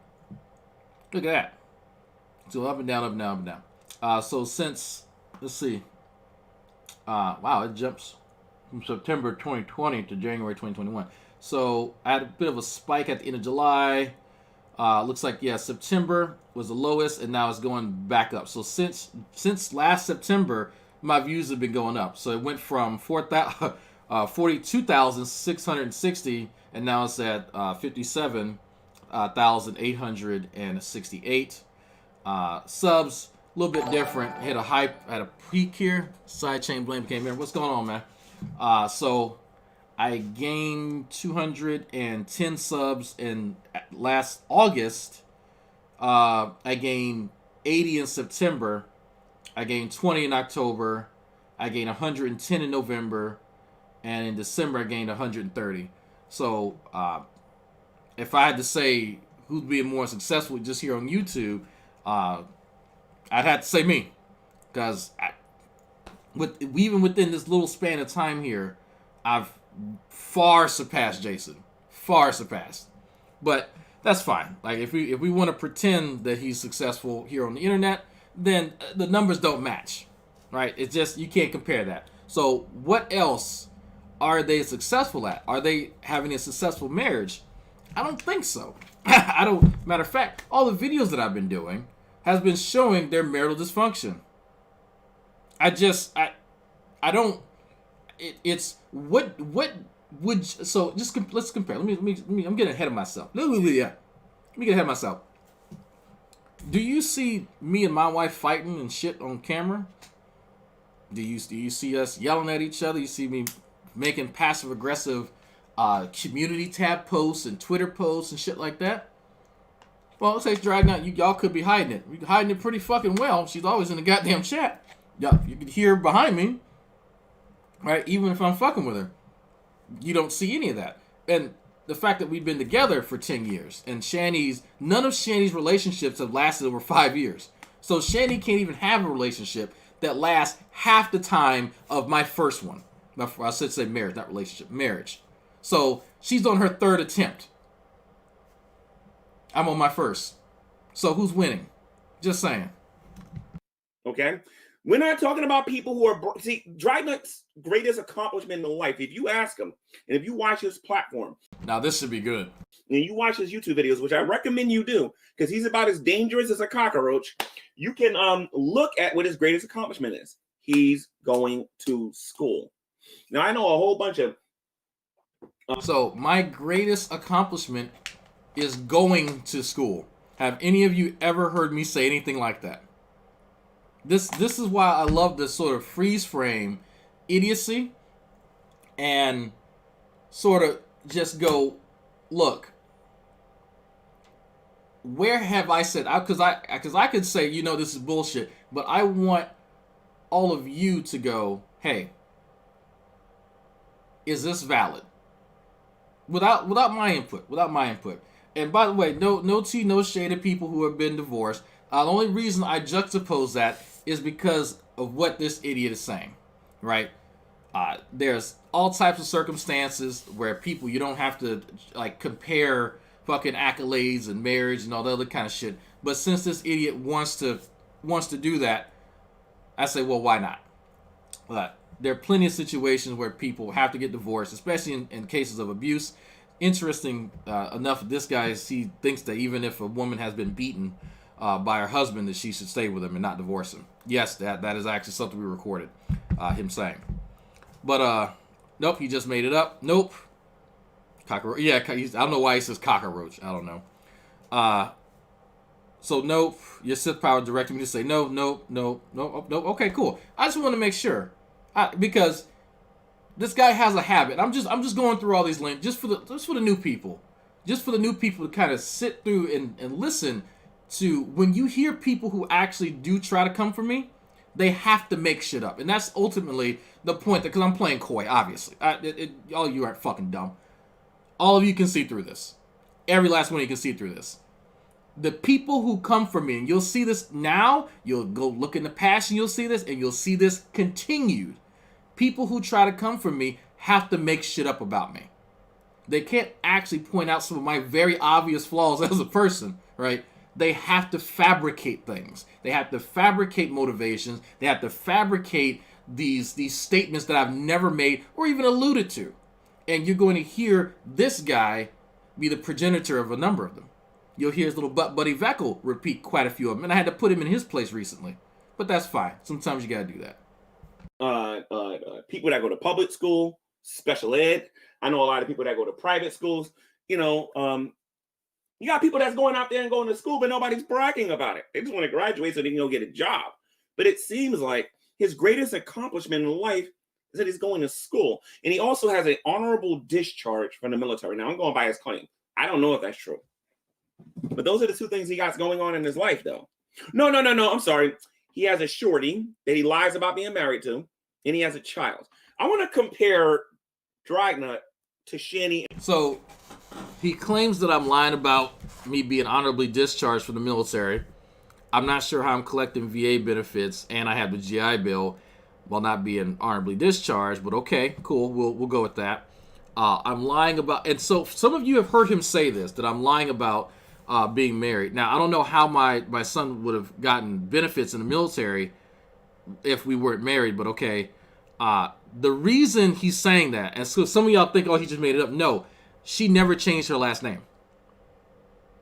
Look at that. So up and down, up and down, up and down. So since, let's see. Wow, it jumps from September 2020 to January 2021. So I had a bit of a spike at the end of July. Looks like, yeah, September was the lowest, and now it's going back up. So since last September, my views have been going up. So it went from 42,660, and now it's at 57,868. Subs, a little bit different. Hit a hype at a peak here. Sidechain Blame came here. What's going on, man? So I gained 210 subs in last August. I gained 80 in September. I gained 20 in October. I gained 110 in November. And in December, I gained 130. So if I had to say who's being more successful just here on YouTube, I'd have to say me. Because even within this little span of time here, I've far surpassed Jason. Far surpassed. But that's fine. Like if we want to pretend that he's successful here on the internet, then the numbers don't match. Right? It's just, you can't compare that. So what else are they successful at? Are they having a successful marriage? I don't think so. Matter of fact, all the videos that I've been doing has been showing their marital dysfunction. It's what would, so just let's compare. Let me I'm getting ahead of myself. Let me get ahead of myself. Do you see me and my wife fighting and shit on camera? Do you see us yelling at each other? You see me making passive aggressive community tab posts and Twitter posts and shit like that? Well, let's say Dragnauct, y'all could be hiding it. You're hiding it pretty fucking well. She's always in the goddamn chat. Yeah, you can hear her behind me, right? Even if I'm fucking with her, you don't see any of that. And the fact that we've been together for 10 years, and none of Shanny's relationships have lasted over 5 years. So Shanny can't even have a relationship that lasts half the time of my first one. I should say marriage, not relationship, marriage. So she's on her third attempt. I'm on my first. So who's winning? Just saying. Okay. We're not talking about people who are... See, Dragnauct's greatest accomplishment in life, if you ask him, and if you watch his platform... Now this should be good. And you watch his YouTube videos, which I recommend you do, because he's about as dangerous as a cockroach. You can look at what his greatest accomplishment is. He's going to school. Now, I know a whole bunch of... So my greatest accomplishment is going to school. Have any of you ever heard me say anything like that? This is why I love this sort of freeze frame idiocy and sort of just go, look, where have I said, because I could say, you know, this is bullshit, but I want all of you to go, hey, is this valid? Without my input. And by the way, no tea, no shade of people who have been divorced. The only reason I juxtapose that is because of what this idiot is saying, right? There's all types of circumstances where people, you don't have to like compare fucking accolades and marriage and all the other kind of shit. But since this idiot wants to do that, I say, well, why not? But there are plenty of situations where people have to get divorced, especially in cases of abuse. Interesting enough, this guy, he thinks that even if a woman has been beaten by her husband, that she should stay with him and not divorce him. Yes, that is actually something we recorded him saying. But nope, he just made it up. Nope. Cockroach. Yeah, I don't know why he says cockroach. I don't know. So nope, your Sith power directed me to say no. Okay, cool. I just want to make sure, because this guy has a habit. I'm just going through all these links just for the new people, to kind of sit through and listen to when you hear people who actually do try to come for me, they have to make shit up, and that's ultimately the point. Because I'm playing coy, obviously. All of you aren't fucking dumb. All of you can see through this. Every last one of you can see through this. The people who come for me, and you'll see this now, you'll go look in the past and you'll see this, and you'll see this continued. People who try to come for me have to make shit up about me. They can't actually point out some of my very obvious flaws as a person, right? They have to fabricate things. They have to fabricate motivations. They have to fabricate these statements that I've never made or even alluded to. And you're going to hear this guy be the progenitor of a number of them. You'll hear his little butt buddy Veckel repeat quite a few of them. And I had to put him in his place recently. But that's fine. Sometimes you got to do that. People that go to public school, special ed. I know a lot of people that go to private schools. You know, You got people that's going out there and going to school, but nobody's bragging about it. They just want to graduate so they can go get a job. But it seems like his greatest accomplishment in life is that he's going to school. And he also has an honorable discharge from the military. Now, I'm going by his claim. I don't know if that's true. But those are the two things he got going on in his life, though. No. I'm sorry. He has a shorty that he lies about being married to, and he has a child. I want to compare Dragnauct to Shanny. So he claims that I'm lying about me being honorably discharged from the military. I'm not sure how I'm collecting VA benefits, and I have the GI Bill while not being honorably discharged. But okay, cool. We'll go with that. I'm lying about, and so some of you have heard him say this, that I'm lying about being married. Now, I don't know how my son would have gotten benefits in the military if we weren't married, but okay. The reason he's saying that, and so some of y'all think, oh, he just made it up. No, she never changed her last name.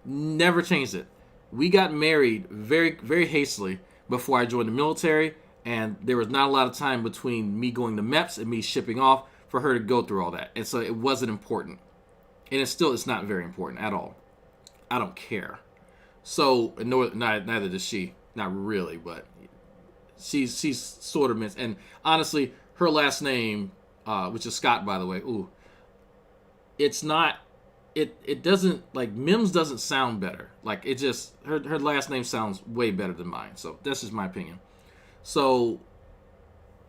Never changed it. We got married very, very hastily before I joined the military, and there was not a lot of time between me going to MEPS and me shipping off for her to go through all that. And so it wasn't important. And it's not very important at all. I don't care. So, neither does she. Not really, but she's sort of missed. And honestly, her last name, which is Scott, by the way, it's not, it doesn't, like, Mims doesn't sound better. Like, it just, her last name sounds way better than mine. So that's just my opinion. So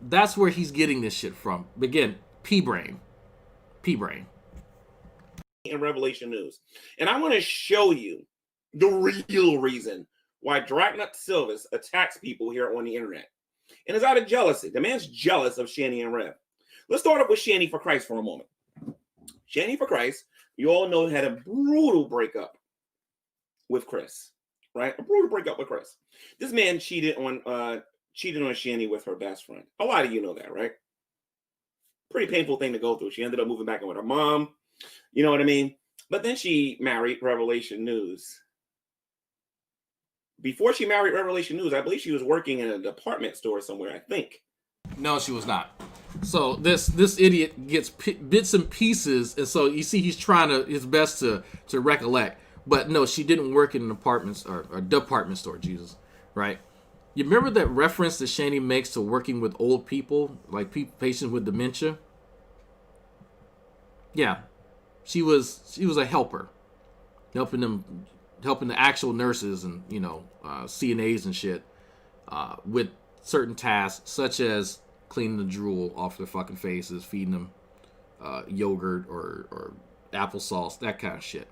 that's where he's getting this shit from. Again, P-brain. In Revelation News. And I want to show you the real reason why Dragnauct Silvis attacks people here on the internet. And it's out of jealousy. The man's jealous of Shanny and Rev. Let's start up with Shanny for Christ for a moment. Shanny for Christ, you all know, had a brutal breakup with Chris, right? A brutal breakup with Chris. This man cheated on Shanny with her best friend. A lot of you know that, right? Pretty painful thing to go through. She ended up moving back in with her mom. You know what I mean? But then she married Revelation News. Before she married Revelation News, I believe she was working in a department store somewhere, I think. No, she was not. So this idiot gets bits and pieces, and so you see he's trying his best to recollect. But no, she didn't work in an apartment or department store, Jesus, right? You remember that reference that Shanny makes to working with old people, like patients with dementia? Yeah, she was a helper, helping the actual nurses and CNAs and shit with certain tasks, such as cleaning the drool off their fucking faces, feeding them yogurt or applesauce, that kind of shit.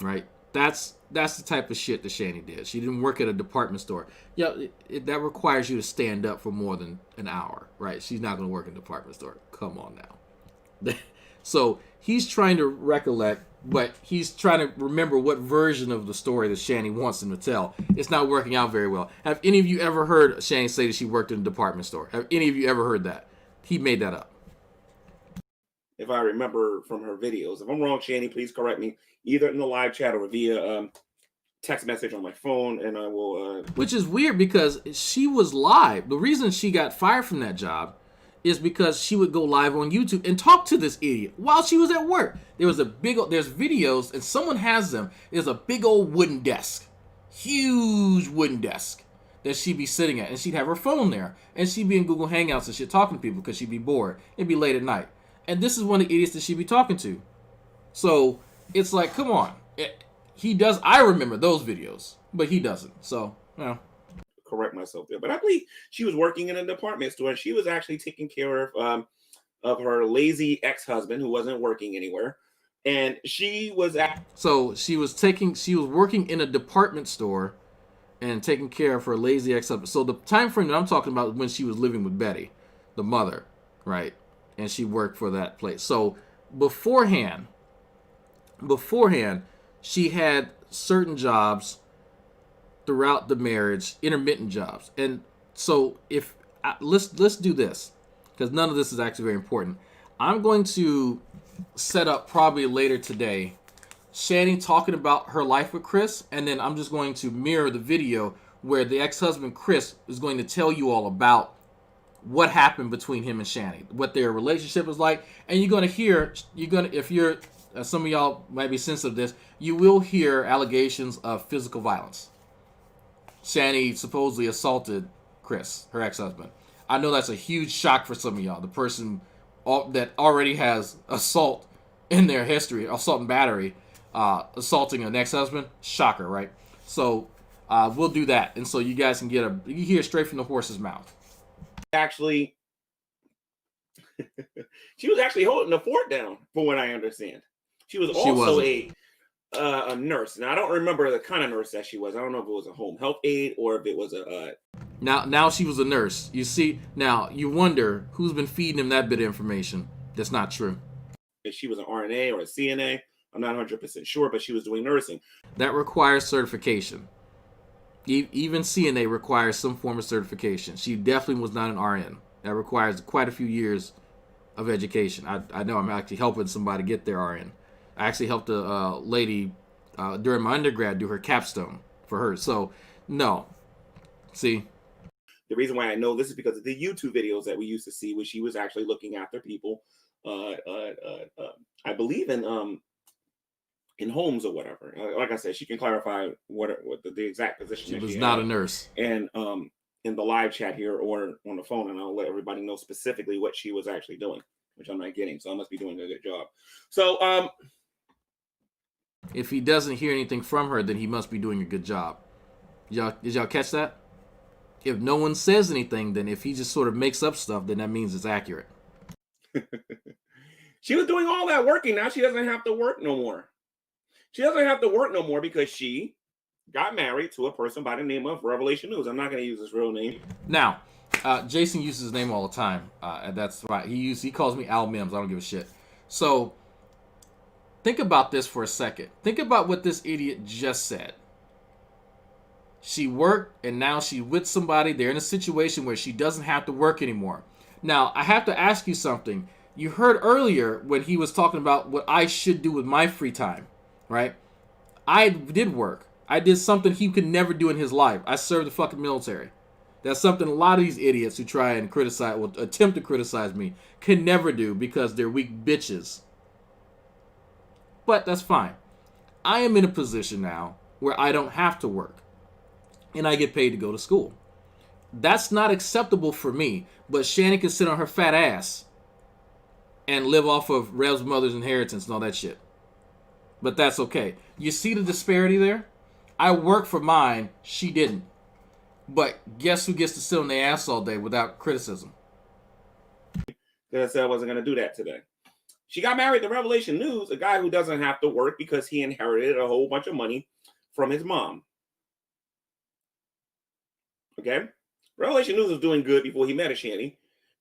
Right? That's the type of shit that Shanny did. She didn't work at a department store. Yeah, that requires you to stand up for more than an hour, right? She's not going to work in a department store. Come on now. So he's trying to recollect, but he's trying to remember what version of the story that Shanny wants him to tell. It's not working out very well. Have any of you ever heard Shanny say that she worked in a department store? Have any of you ever heard that? He made that up. If I remember from her videos. If I'm wrong, Shanny, please correct me, either in the live chat or via text message on my phone, and I will... Which is weird because she was live. The reason she got fired from that job is because she would go live on YouTube and talk to this idiot while she was at work. There's videos, and someone has them. There's a big old wooden desk. Huge wooden desk that she'd be sitting at. And she'd have her phone there. And she'd be in Google Hangouts and shit talking to people because she'd be bored. It'd be late at night. And this is one of the idiots that she'd be talking to. So it's like, come on. He does. I remember those videos, but he doesn't. So, correct myself there. But I believe she was working in a department store, and she was actually taking care of her lazy ex-husband who wasn't working anywhere. And she was she was working in a department store and taking care of her lazy ex-husband. So the time frame that I'm talking about is when she was living with Betty, the mother, right? And she worked for that place. So beforehand, she had certain jobs throughout the marriage, intermittent jobs. And so let's do this, because none of this is actually very important. I'm going to set up probably later today Shanny talking about her life with Chris, and then I'm just going to mirror the video where the ex-husband Chris is going to tell you all about what happened between him and Shanny, what their relationship was like, and you're going to hear, if you're some of y'all might be sensitive to this, you will hear allegations of physical violence. Shani supposedly assaulted Chris, her ex-husband. I know that's a huge shock for some of y'all. The person that already has assault in their history, assault and battery, assaulting an ex-husband, shocker, right? So we'll do that, and so you guys can you hear straight from the horse's mouth. Actually, she was actually holding the fort down, from what I understand. She was also a nurse. Now I don't remember the kind of nurse that she was. I don't know if it was a home health aide or if it was a. Now she was a nurse. You see, now you wonder who's been feeding him that bit of information. That's not true. If she was an RNA or a CNA, I'm not 100% sure, but she was doing nursing. That requires certification. Even CNA requires some form of certification. She definitely was not an RN. That requires quite a few years of education. I know I'm actually helping somebody get their RN. I actually helped a lady during my undergrad do her capstone for her. So, no. See? The reason why I know this is because of the YouTube videos that we used to see, where she was actually looking after people, I believe in homes or whatever. Like I said, she can clarify what the exact position. She was not a nurse. And in the live chat here or on the phone, and I'll let everybody know specifically what she was actually doing, which I'm not getting. So I must be doing a good job. So if he doesn't hear anything from her, then he must be doing a good job. Did y'all catch that? If no one says anything, then if he just sort of makes up stuff, then that means it's accurate. She was doing all that working. Now she doesn't have to work no more. She doesn't have to work no more because she got married to a person by the name of Revelation Noodz. I'm not going to use his real name. Now, Jason uses his name all the time. And that's right. He calls me Al Mims. I don't give a shit. So think about this for a second. Think about what this idiot just said. She worked, and now she's with somebody. They're in a situation where she doesn't have to work anymore. Now, I have to ask you something. You heard earlier when he was talking about what I should do with my free time, right? I did work. I did something he could never do in his life. I served the fucking military. That's something a lot of these idiots who try and criticize, will attempt to criticize me, can never do because they're weak bitches. But that's fine. I am in a position now where I don't have to work. And I get paid to go to school. That's not acceptable for me, but Shannon can sit on her fat ass and live off of Rev's mother's inheritance and all that shit. But that's okay. You see the disparity there? I worked for mine, she didn't. But guess who gets to sit on their ass all day without criticism? Because I said I wasn't going to do that today. She got married to Revelation Noodz, a guy who doesn't have to work because he inherited a whole bunch of money from his mom. Okay? Revelation Noodz was doing good before he met Shani.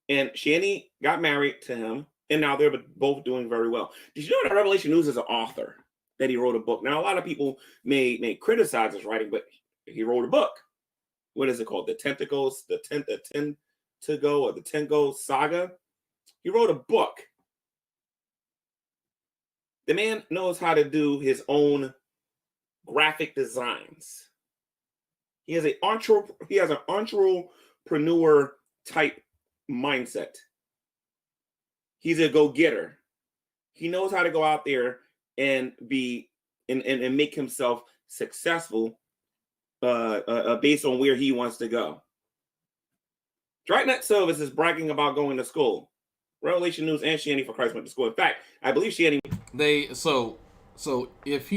And Shani got married to him, and now they're both doing very well. Did you know that Revelation Noodz is an author? That he wrote a book. Now, a lot of people may criticize his writing, but he wrote a book. What is it called? The Tentago or the Tengo Saga. He wrote a book. The man knows how to do his own graphic designs. He has an entrepreneur type mindset. He's a go-getter. He knows how to go out there and be and make himself successful based on where he wants to go. Dragnact Service is bragging about going to school. Revelation Noodz and Shani for Christ went to school. In fact, I believe Shani. So if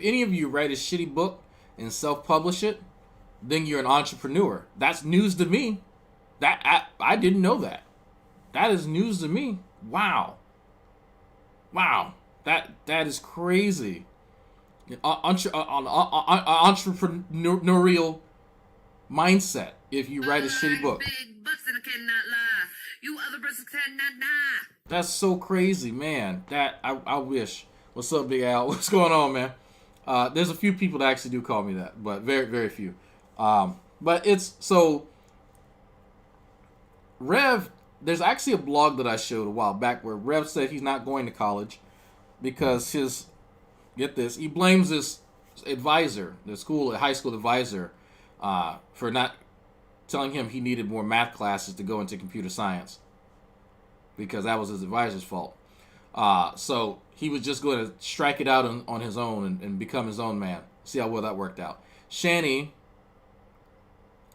any of you write a shitty book and self-publish it, then you're an entrepreneur. That's news to me. That I didn't know that. That is news to me. Wow. That is crazy. Entrepreneurial mindset. If you write a shitty book. That's so crazy, man. That I wish. What's up, Big Al? What's going on, man? There's a few people that actually do call me that, but very, very few. But it's so. Rev, there's actually a blog that I showed a while back where Rev said he's not going to college because he blames his advisor, the high school advisor, for not telling him he needed more math classes to go into computer science because that was his advisor's fault. So he was just going to strike it out on his own and become his own man. See how well that worked out. Shani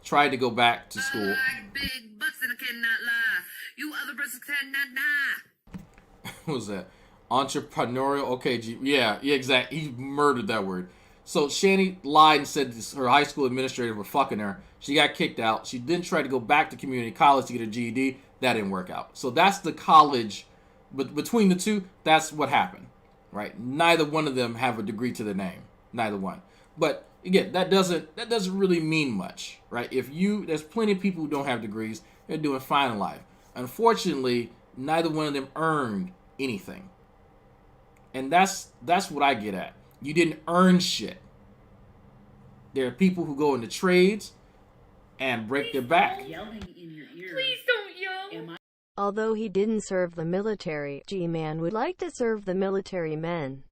tried to go back to school. I like big butts and I cannot lie. You other persons cannot die. What was that? Entrepreneurial. Okay, yeah, exactly. He murdered that word. So Shani lied and said her high school administrator were fucking her. She got kicked out. She then tried to go back to community college to get her GED. That didn't work out. So that's the college. But between the two, that's what happened, right? Neither one of them have a degree to their name. Neither one. But again, that doesn't really mean much, right? There's plenty of people who don't have degrees. They're doing fine in life. Unfortunately, neither one of them earned anything. And that's what I get at. You didn't earn shit. There are people who go into trades and break their back. Yelling in your ear. Please don't yell. Although he didn't serve the military, G-Man would like to serve the military men.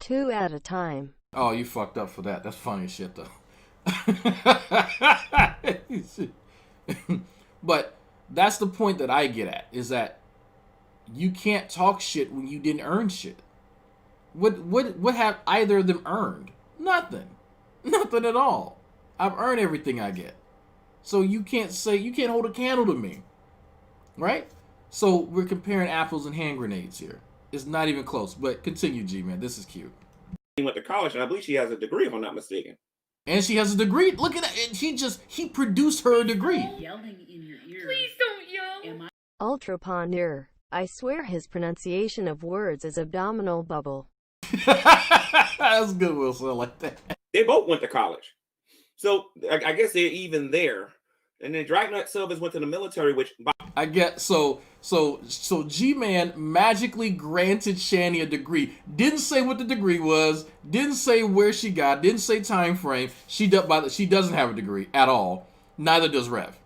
2 at a time. Oh, you fucked up for that. That's funny as shit, though. But that's the point that I get at, is that you can't talk shit when you didn't earn shit. What have either of them earned? Nothing. Nothing at all. I've earned everything I get. So you can't hold a candle to me. Right? So we're comparing apples and hand grenades here. It's not even close. But continue, G-Man. This is cute. He went to college, and I believe she has a degree, if I'm not mistaken. And she has a degree. Look at that. He produced her a degrry. Yelling in your ear. Please don't yell. Ultrapreneur. I swear his pronunciation of words is abdominal bubble. That's good, Wilson. I like that. They both went to college. So I guess they're even there. And then Dragnauct Silvers went to the military, which I get so G-Man magically granted Shani a degree. Didn't say what the degree was, didn't say where she got, didn't say time frame. She doesn't have a degree at all. Neither does Rev.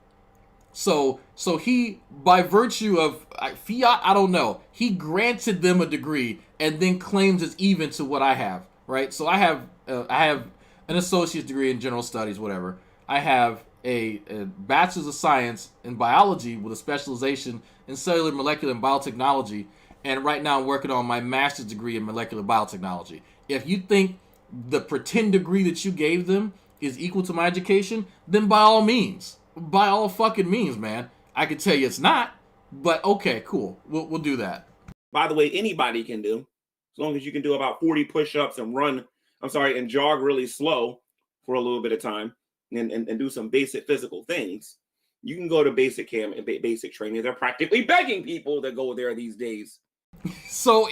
So he, by virtue of fiat, I don't know, he granted them a degree and then claims it's even to what I have, right? So I have an associate's degree in general studies, whatever. I have a bachelor's of science in biology with a specialization in cellular, molecular, and biotechnology. And right now I'm working on my master's degree in molecular biotechnology. If you think the pretend degree that you gave them is equal to my education, then by all means. By all fucking means, man. I can tell you it's not, but okay, cool. We'll do that. By the way, anybody can do, as long as you can do about 40 push-ups and jog really slow for a little bit of time and do some basic physical things. You can go to basic camp and basic training. They're practically begging people to go there these days. So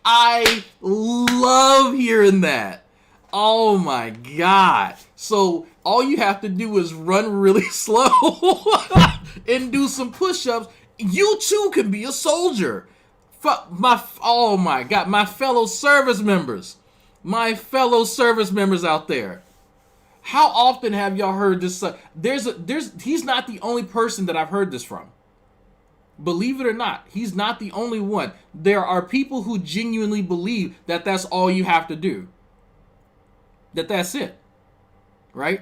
I love hearing that. Oh my God. So all you have to do is run really slow and do some push-ups. You too can be a soldier. Oh my God, my fellow service members out there. How often have y'all heard this? He's not the only person that I've heard this from. Believe it or not, he's not the only one. There are people who genuinely believe that that's all you have to do. That's it. Right?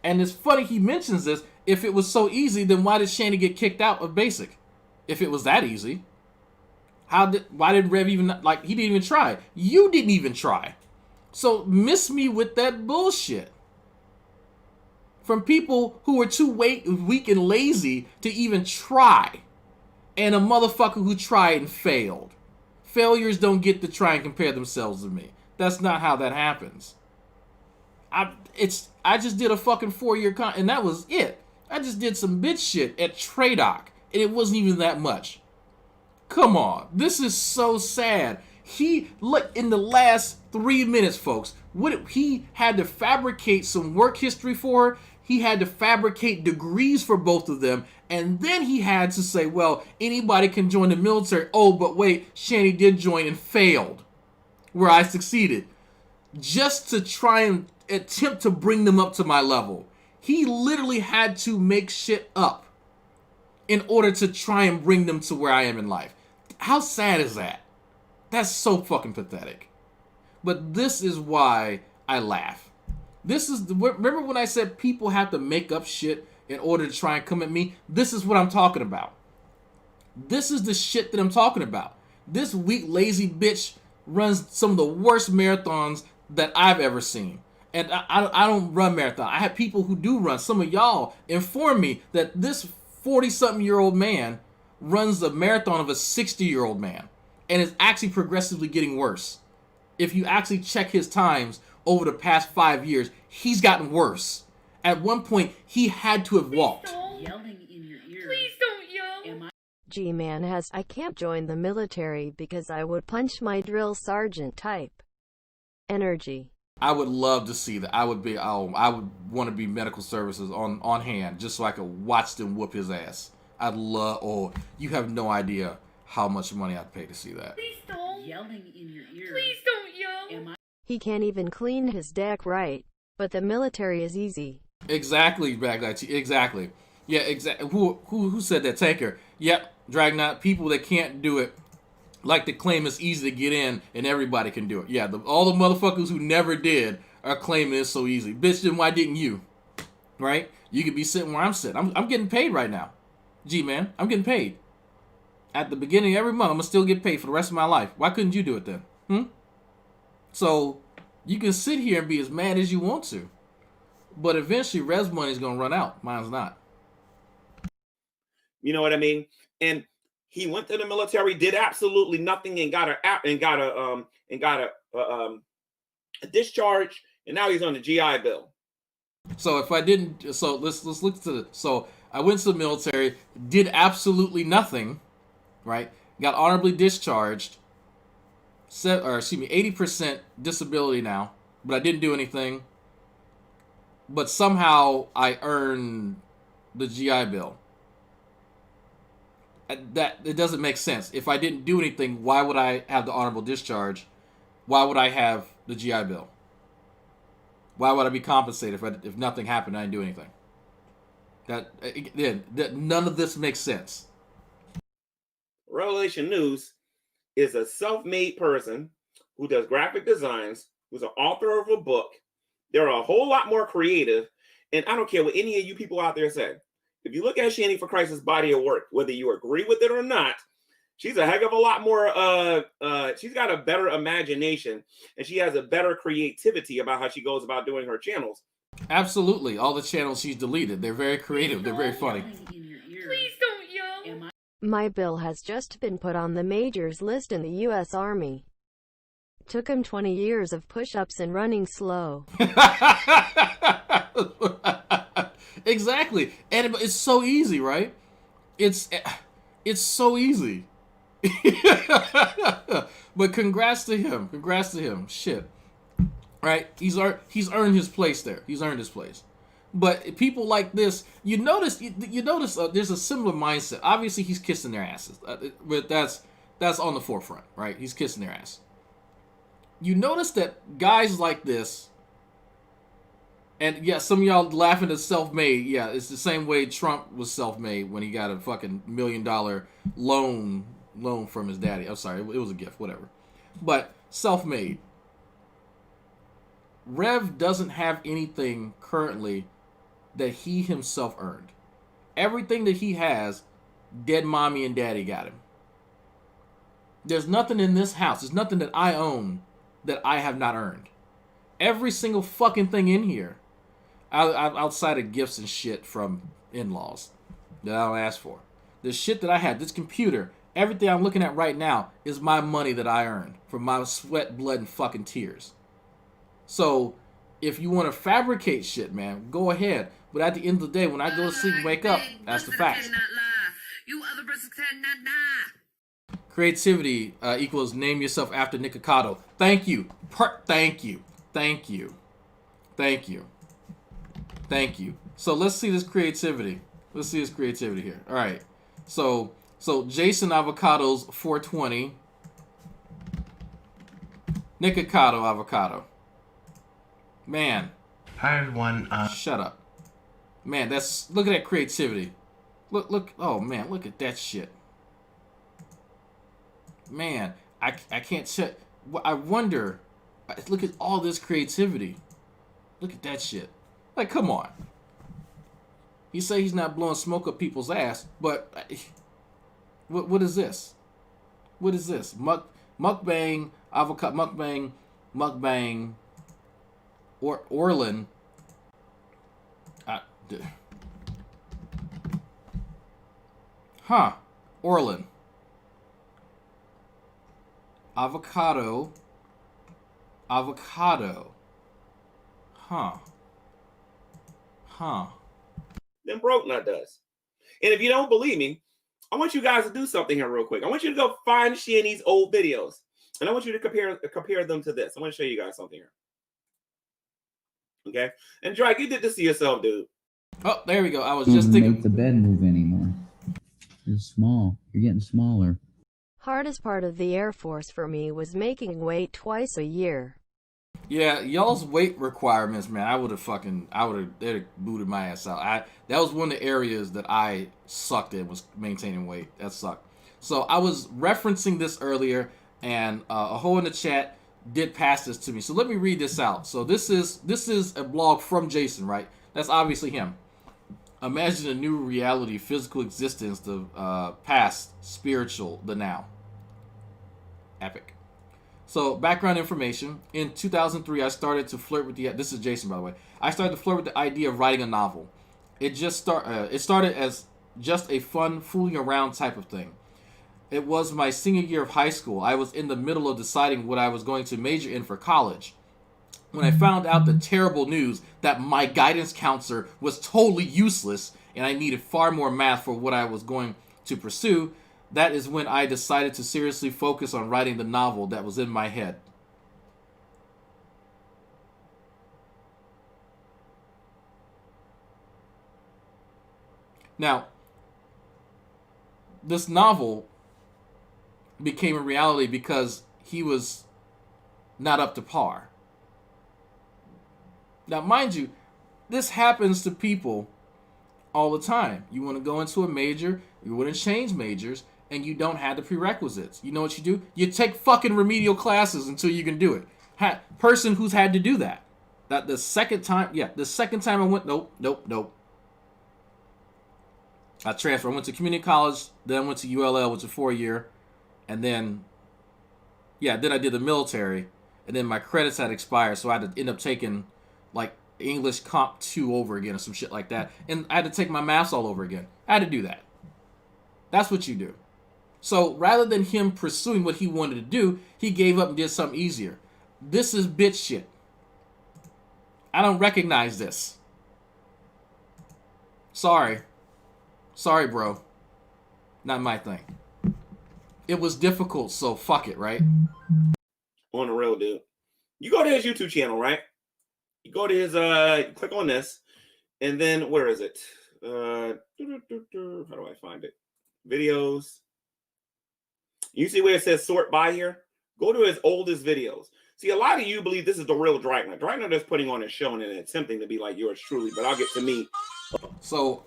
And it's funny he mentions this. If it was so easy, then why did Shani get kicked out of basic? If it was that easy. Why did Rev even, he didn't even try. You didn't even try. So miss me with that bullshit. From people who are too weak and lazy to even try. And a motherfucker who tried and failed. Failures don't get to try and compare themselves to me. That's not how that happens. I just did a fucking 4-year and that was it. I just did some bitch shit at Tradoc, and it wasn't even that much. Come on, this is so sad. Look, in the last 3 minutes, folks, he had to fabricate some work history for her. He had to fabricate degrees for both of them, and then he had to say, well, anybody can join the military. Oh, but wait, Shani did join and failed, where I succeeded. Just to try and attempt to bring them up to my level. He literally had to make shit up in order to try and bring them to where I am in life. How sad is that? That's so fucking pathetic. But this is why I laugh. Remember when I said people have to make up shit in order to try and come at me? This is what I'm talking about. This is the shit that I'm talking about. This weak, lazy bitch runs some of the worst marathons that I've ever seen. And I don't run marathon. I have people who do run. Some of y'all inform me that this 40-something-year-old man runs the marathon of a 60-year-old man and is actually progressively getting worse. If you actually check his times over the past 5 years, he's gotten worse. At one point, he had to have walked. Yelling in your ear. Please don't yell. G-Man has I can't join the military because I would punch my drill sergeant type energy. I would love to see that. I would want to be medical services on hand just so I could watch them whoop his ass. I'd love. Oh, you have no idea how much money I'd pay to see that. Please don't. Yelling in your ear. Please don't yell. He can't even clean his deck right, but the military is easy. Exactly, Dragnauct. Exactly. Yeah, exactly. Who said that? Tanker. Yep, Dragnauct. People that can't do it like to claim it's easy to get in and everybody can do it. Yeah, all the motherfuckers who never did are claiming it's so easy. Bitch, then why didn't you? Right? You could be sitting where I'm sitting. I'm getting paid right now. G-Man, I'm getting paid. At the beginning of every month, I'm going to still get paid for the rest of my life. Why couldn't you do it then? So, you can sit here and be as mad as you want to. But eventually, Rev's money is going to run out. Mine's not. You know what I mean? And he went to the military, did absolutely nothing, and got a discharge, and now he's on the GI Bill. So if I didn't, so let's look to the. So I went to the military, did absolutely nothing, right? Got honorably discharged. 80% disability now, but I didn't do anything. But somehow I earned the GI Bill. That it doesn't make sense. If I didn't do anything, why would I have the honorable discharge? Why would I have the GI Bill? Why would I be compensated if nothing happened and I didn't do anything? That none of this makes sense. Revelation News is a self-made person who does graphic designs, who's an author of a book. They're a whole lot more creative, and I don't care what any of you people out there say. If you look at Shanny for Christ's body of work, whether you agree with it or not, she's a heck of a lot more, she's got a better imagination, and she has a better creativity about how she goes about doing her channels. Absolutely. All the channels she's deleted, they're very creative. They're very funny. Please don't yell. My bill has just been put on the majors list in the U.S. Army. Took him 20 years of push-ups and running slow. Exactly. And it's so easy, right? It's so easy. But congrats to him. Congrats to him. Shit. Right? He's earned his place there. He's earned his place. But people like this, you notice there's a similar mindset. Obviously, he's kissing their asses. But that's on the forefront, right? He's kissing their ass. You notice that guys like this, and yeah, some of y'all laughing at self-made. Yeah, it's the same way Trump was self-made when he got a fucking $1 million loan from his daddy. I'm sorry, it was a gift, whatever. But self-made. Rev doesn't have anything currently that he himself earned. Everything that he has, dead mommy and daddy got him. There's nothing in this house. There's nothing that I own that I have not earned. Every single fucking thing in here, outside of gifts and shit from in-laws that I don't ask for. The shit that I had, this computer, everything I'm looking at right now is my money that I earned from my sweat, blood, and fucking tears. So, if you want to fabricate shit, man, go ahead. But at the end of the day, when I go to sleep and wake up, that's the facts. You other person cannot lie. Creativity equals name yourself after Nikocado. Thank you. Thank you. Thank you. Thank you. Thank you. So let's see this creativity. Let's see this creativity here. All right. So Jason Avocado's 420. Nikocado Avocado. Man. Hi everyone. Shut up. Man, look at that creativity. Look. Oh man, look at that shit. Man, I can't check. I wonder. Look at all this creativity. Look at that shit. Like, come on. He say he's not blowing smoke up people's ass, but what is this? What is this? Mukbang, avocado, mukbang, Orlin. Orlin. Avocado. Then Broke Nut does. And if you don't believe me, I want you guys to do something here real quick. I want you to go find Shanny's old videos. And I want you to compare them to this. I want to show you guys something here. Okay? And Drag, you did this to yourself, dude. Oh, there we go. I was just thinking. Make the bed move anymore. You're small. You're getting smaller. Hardest part of the Air Force for me was making weight twice a year. Yeah, y'all's weight requirements, man. They'd have booted my ass out. That was one of the areas that I sucked at, was maintaining weight. That sucked. So I was referencing this earlier, and a hole in the chat did pass this to me. So let me read this out. So this is a blog from Jason, right? That's obviously him. Imagine a new reality, physical existence, the past, spiritual, the now. Epic. So, background information. In 2003, I started to flirt with this is Jason, by the way. I started to flirt with the idea of writing a novel. It started as just a fun, fooling around type of thing. It was my senior year of high school. I was in the middle of deciding what I was going to major in for college. When I found out the terrible news that my guidance counselor was totally useless and I needed far more math for what I was going to pursue, that is when I decided to seriously focus on writing the novel that was in my head. Now, this novel became a reality because he was not up to par. Now, mind you, this happens to people all the time. You want to go into a major, you want to change majors, and you don't have the prerequisites. You know what you do? You take fucking remedial classes until you can do it. Person who's had to do that. The second time I went, nope. I transferred. I went to community college, then I went to ULL, which is a 4-year, and then I did the military, and then my credits had expired, so I had to end up taking like English Comp 2 over again or some shit like that. And I had to take my maths all over again. I had to do that. That's what you do. So rather than him pursuing what he wanted to do, he gave up and did something easier. This is bitch shit. I don't recognize this. Sorry, bro. Not my thing. It was difficult, so fuck it, right? On the real, dude. You go to his YouTube channel, right? You go to his click on this, and then where is it? How do I find it? Videos. You see where it says sort by here? Go to his oldest videos. See, a lot of you believe this is the real Dragnauct. Dragnauct is putting on a show and attempting to be like yours truly, but I'll get to me. So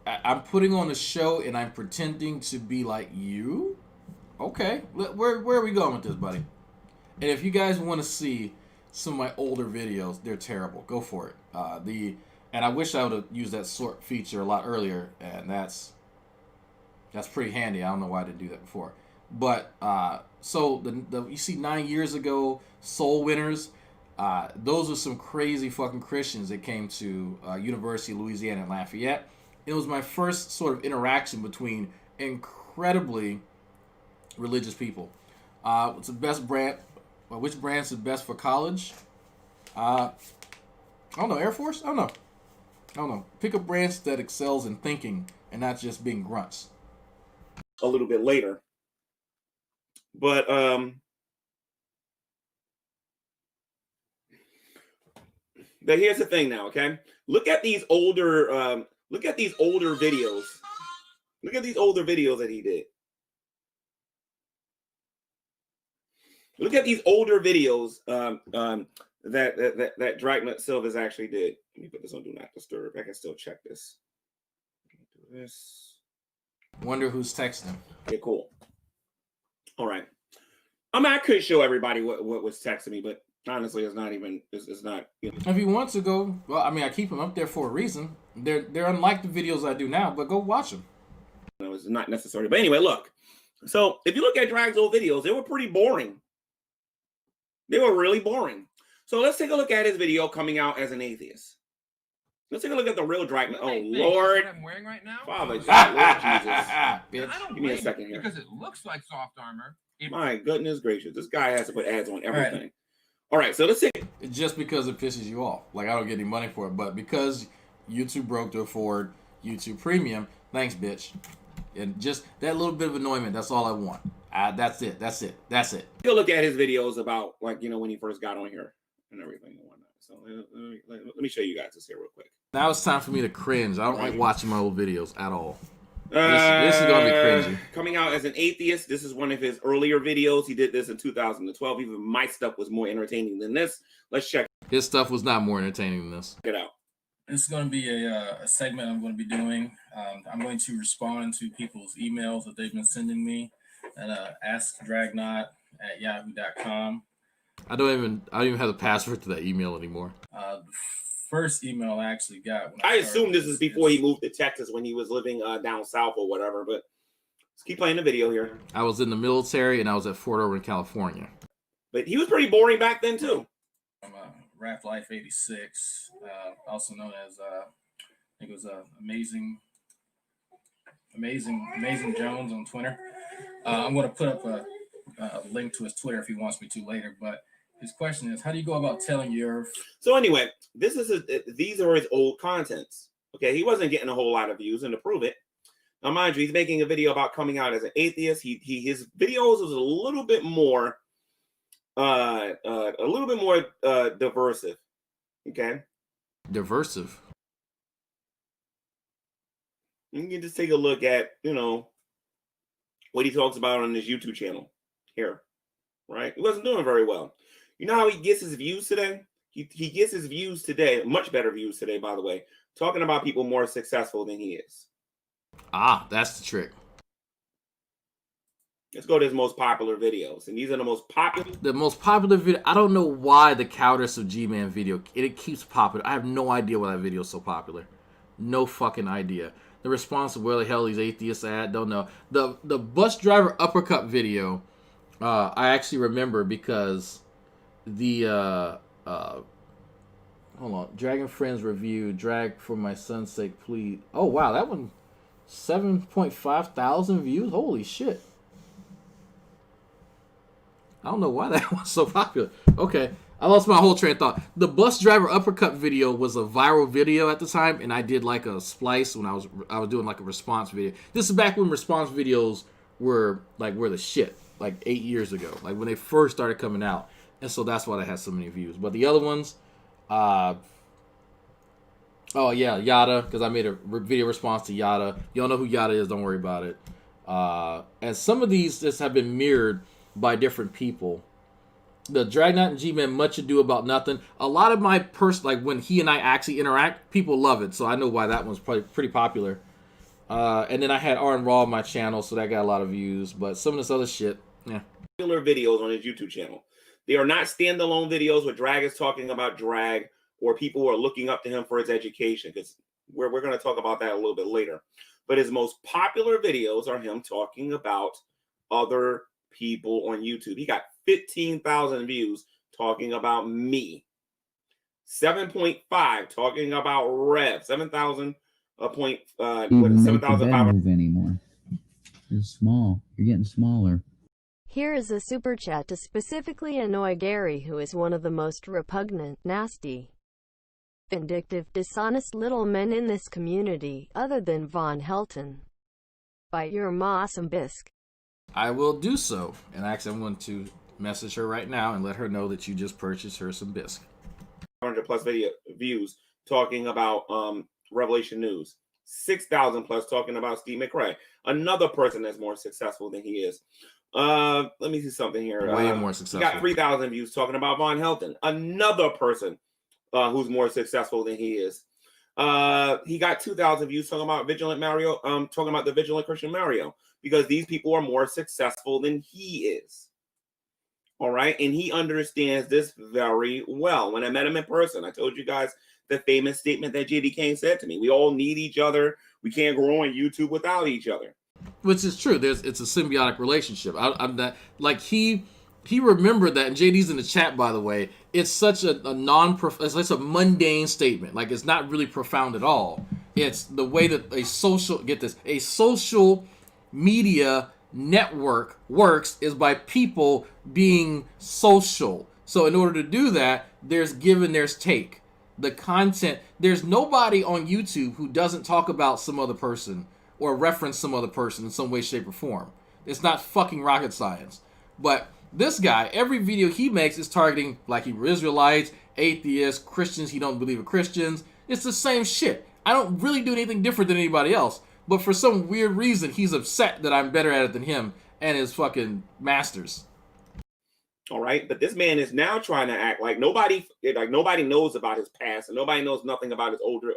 I'm putting on a show and I'm pretending to be like you? Okay. Where are we going with this, buddy? And if you guys want to see some of my older videos, they're terrible. Go for it. And I wish I would have used that sort feature a lot earlier, and that's pretty handy. I don't know why I didn't do that before. But so the you see 9 years ago, Soul Winners, those are some crazy fucking Christians that came to University of Louisiana in Lafayette. It was my first sort of interaction between incredibly religious people. What's the best brand? Which brand's the best for college? I don't know. Air Force? I don't know. Pick a branch that excels in thinking and not just being grunts. A little bit later. But here's the thing now, okay? Look at these older videos. Look at these older videos that he did. Look at these older videos that Dragnauct Silvers actually did. Let me put this on Do Not Disturb. I can still check this. Do this. Wonder who's texting. Okay, cool. All right. I mean, I could show everybody what was texting me, but honestly, it's not. You know. If you want to go, well, I mean, I keep them up there for a reason. They're unlike the videos I do now, but go watch them. No, it's not necessary. But anyway, look. So if you look at Drag's old videos, they were pretty boring. They were really boring. So let's take a look at his video coming out as an atheist. Let's take a look at the real Dragnauct. Oh, Lord. What I'm wearing right now? Father, God, Lord Jesus. Bitch. Give me a second here. Because it looks like soft armor. My goodness gracious. This guy has to put ads on everything. All right, so let's see. Just because it pisses you off. Like, I don't get any money for it, but because YouTube broke to afford YouTube Premium, thanks, bitch. And just that little bit of annoyment, that's all I want. That's it. That's it. That's it. Take a look at his videos about, like, you know, when he first got on here and everything and whatnot. So let me show you guys this here real quick. Now it's time for me to cringe. I don't like watching my old videos at all. This is going to be cringy. Coming out as an atheist. This is one of his earlier videos. He did this in 2012. Even my stuff was more entertaining than this. Let's check. His stuff was not more entertaining than this. Check it out. This is going to be a segment I'm going to be doing. I'm going to respond to people's emails that they've been sending me at askdragnaught@yahoo.com. I don't even have the password to that email anymore. The first email I actually got. I assume this is before he moved to Texas when he was living down south or whatever, but let's keep playing the video here. I was in the military and I was at Fort Irwin, California. But he was pretty boring back then too. I'm Rap Life 86, also known as I think it was Amazing Jones on Twitter. I'm going to put up a link to his Twitter if he wants me to later, but his question is, how do you go about telling your... So anyway, these are his old contents. Okay, he wasn't getting a whole lot of views, and to prove it, now mind you, he's making a video about coming out as an atheist. His videos was a little bit more diversive. Okay, diversive. You can just take a look at, you know, what he talks about on his YouTube channel here, right? He wasn't doing very well. You know how he gets his views today? He gets his views today, much better views today, by the way, talking about people more successful than he is. Ah, that's the trick. Let's go to his most popular videos. And these are the most popular. The most popular video. I don't know why the Cowardice of G-Man video, it keeps popular. I have no idea why that video is so popular. No fucking idea. The response of where the hell these atheists at, don't know. The bus driver uppercut video, I actually remember because the hold on, Dragon Friends review, drag for my son's sake, please. Oh wow, that one 7.5 thousand views. Holy shit. I don't know why that was so popular. Okay, I lost my whole train of thought. The bus driver uppercut video was a viral video at the time, and I did like a splice when I was doing like a response video. This is back when response videos were the shit, like 8 years ago, like when they first started coming out, and so that's why they had so many views. But the other ones, oh yeah, Yada, because I made a video response to Yada. You don't know who Yada is, don't worry about it. And some of these just have been mirrored by different people. The Dragnauct and G-Man, Much Ado About Nothing. A lot of my like when he and I actually interact, people love it. So I know why that one's probably pretty popular. And then I had R and Raw on my channel, so that got a lot of views. But some of this other shit, yeah. Popular videos on his YouTube channel. They are not standalone videos where drag is talking about drag or people who are looking up to him for his education, because we're going to talk about that a little bit later. But his most popular videos are him talking about other people on YouTube. He got 15,000 views talking about me. 7.5 talking about Rev. 7,000 point. What is 7,500 anymore? You're small. You're getting smaller. Here is a super chat to specifically annoy Gary, who is one of the most repugnant, nasty, vindictive, dishonest little men in this community, other than Von Helton. Bite your ma some bisque. I will do so. And actually, I'm going to message her right now and let her know that you just purchased her some bisque. 100 plus video views talking about Revelation News. 6,000 plus talking about Steve McRae. Another person that's more successful than he is. Let me see something here. Way more successful. He got 3,000 views talking about Von Helton. Another person who's more successful than he is. He got 2,000 views talking about Vigilant Mario. Talking about the Vigilant Christian Mario, because these people are more successful than he is. All right, and he understands this very well. When I met him in person, I told you guys the famous statement that JD Kane said to me: "We all need each other. We can't grow on YouTube without each other." Which is true. It's a symbiotic relationship. I'm that like he remembered that, and JD's in the chat, by the way. It's such a it's a mundane statement. Like, it's not really profound at all. It's the way that a social media network works is by people being social. So in order to do that, there's give and there's take. The content, there's nobody on YouTube who doesn't talk about some other person or reference some other person in some way, shape, or form. It's not fucking rocket science. But this guy, every video he makes is targeting like Hebrew Israelites, atheists, Christians he don't believe are Christians. It's the same shit. I don't really do anything different than anybody else. But for some weird reason, he's upset that I'm better at it than him and his fucking masters. All right, but this man is now trying to act like nobody knows about his past, and nobody knows nothing about his older.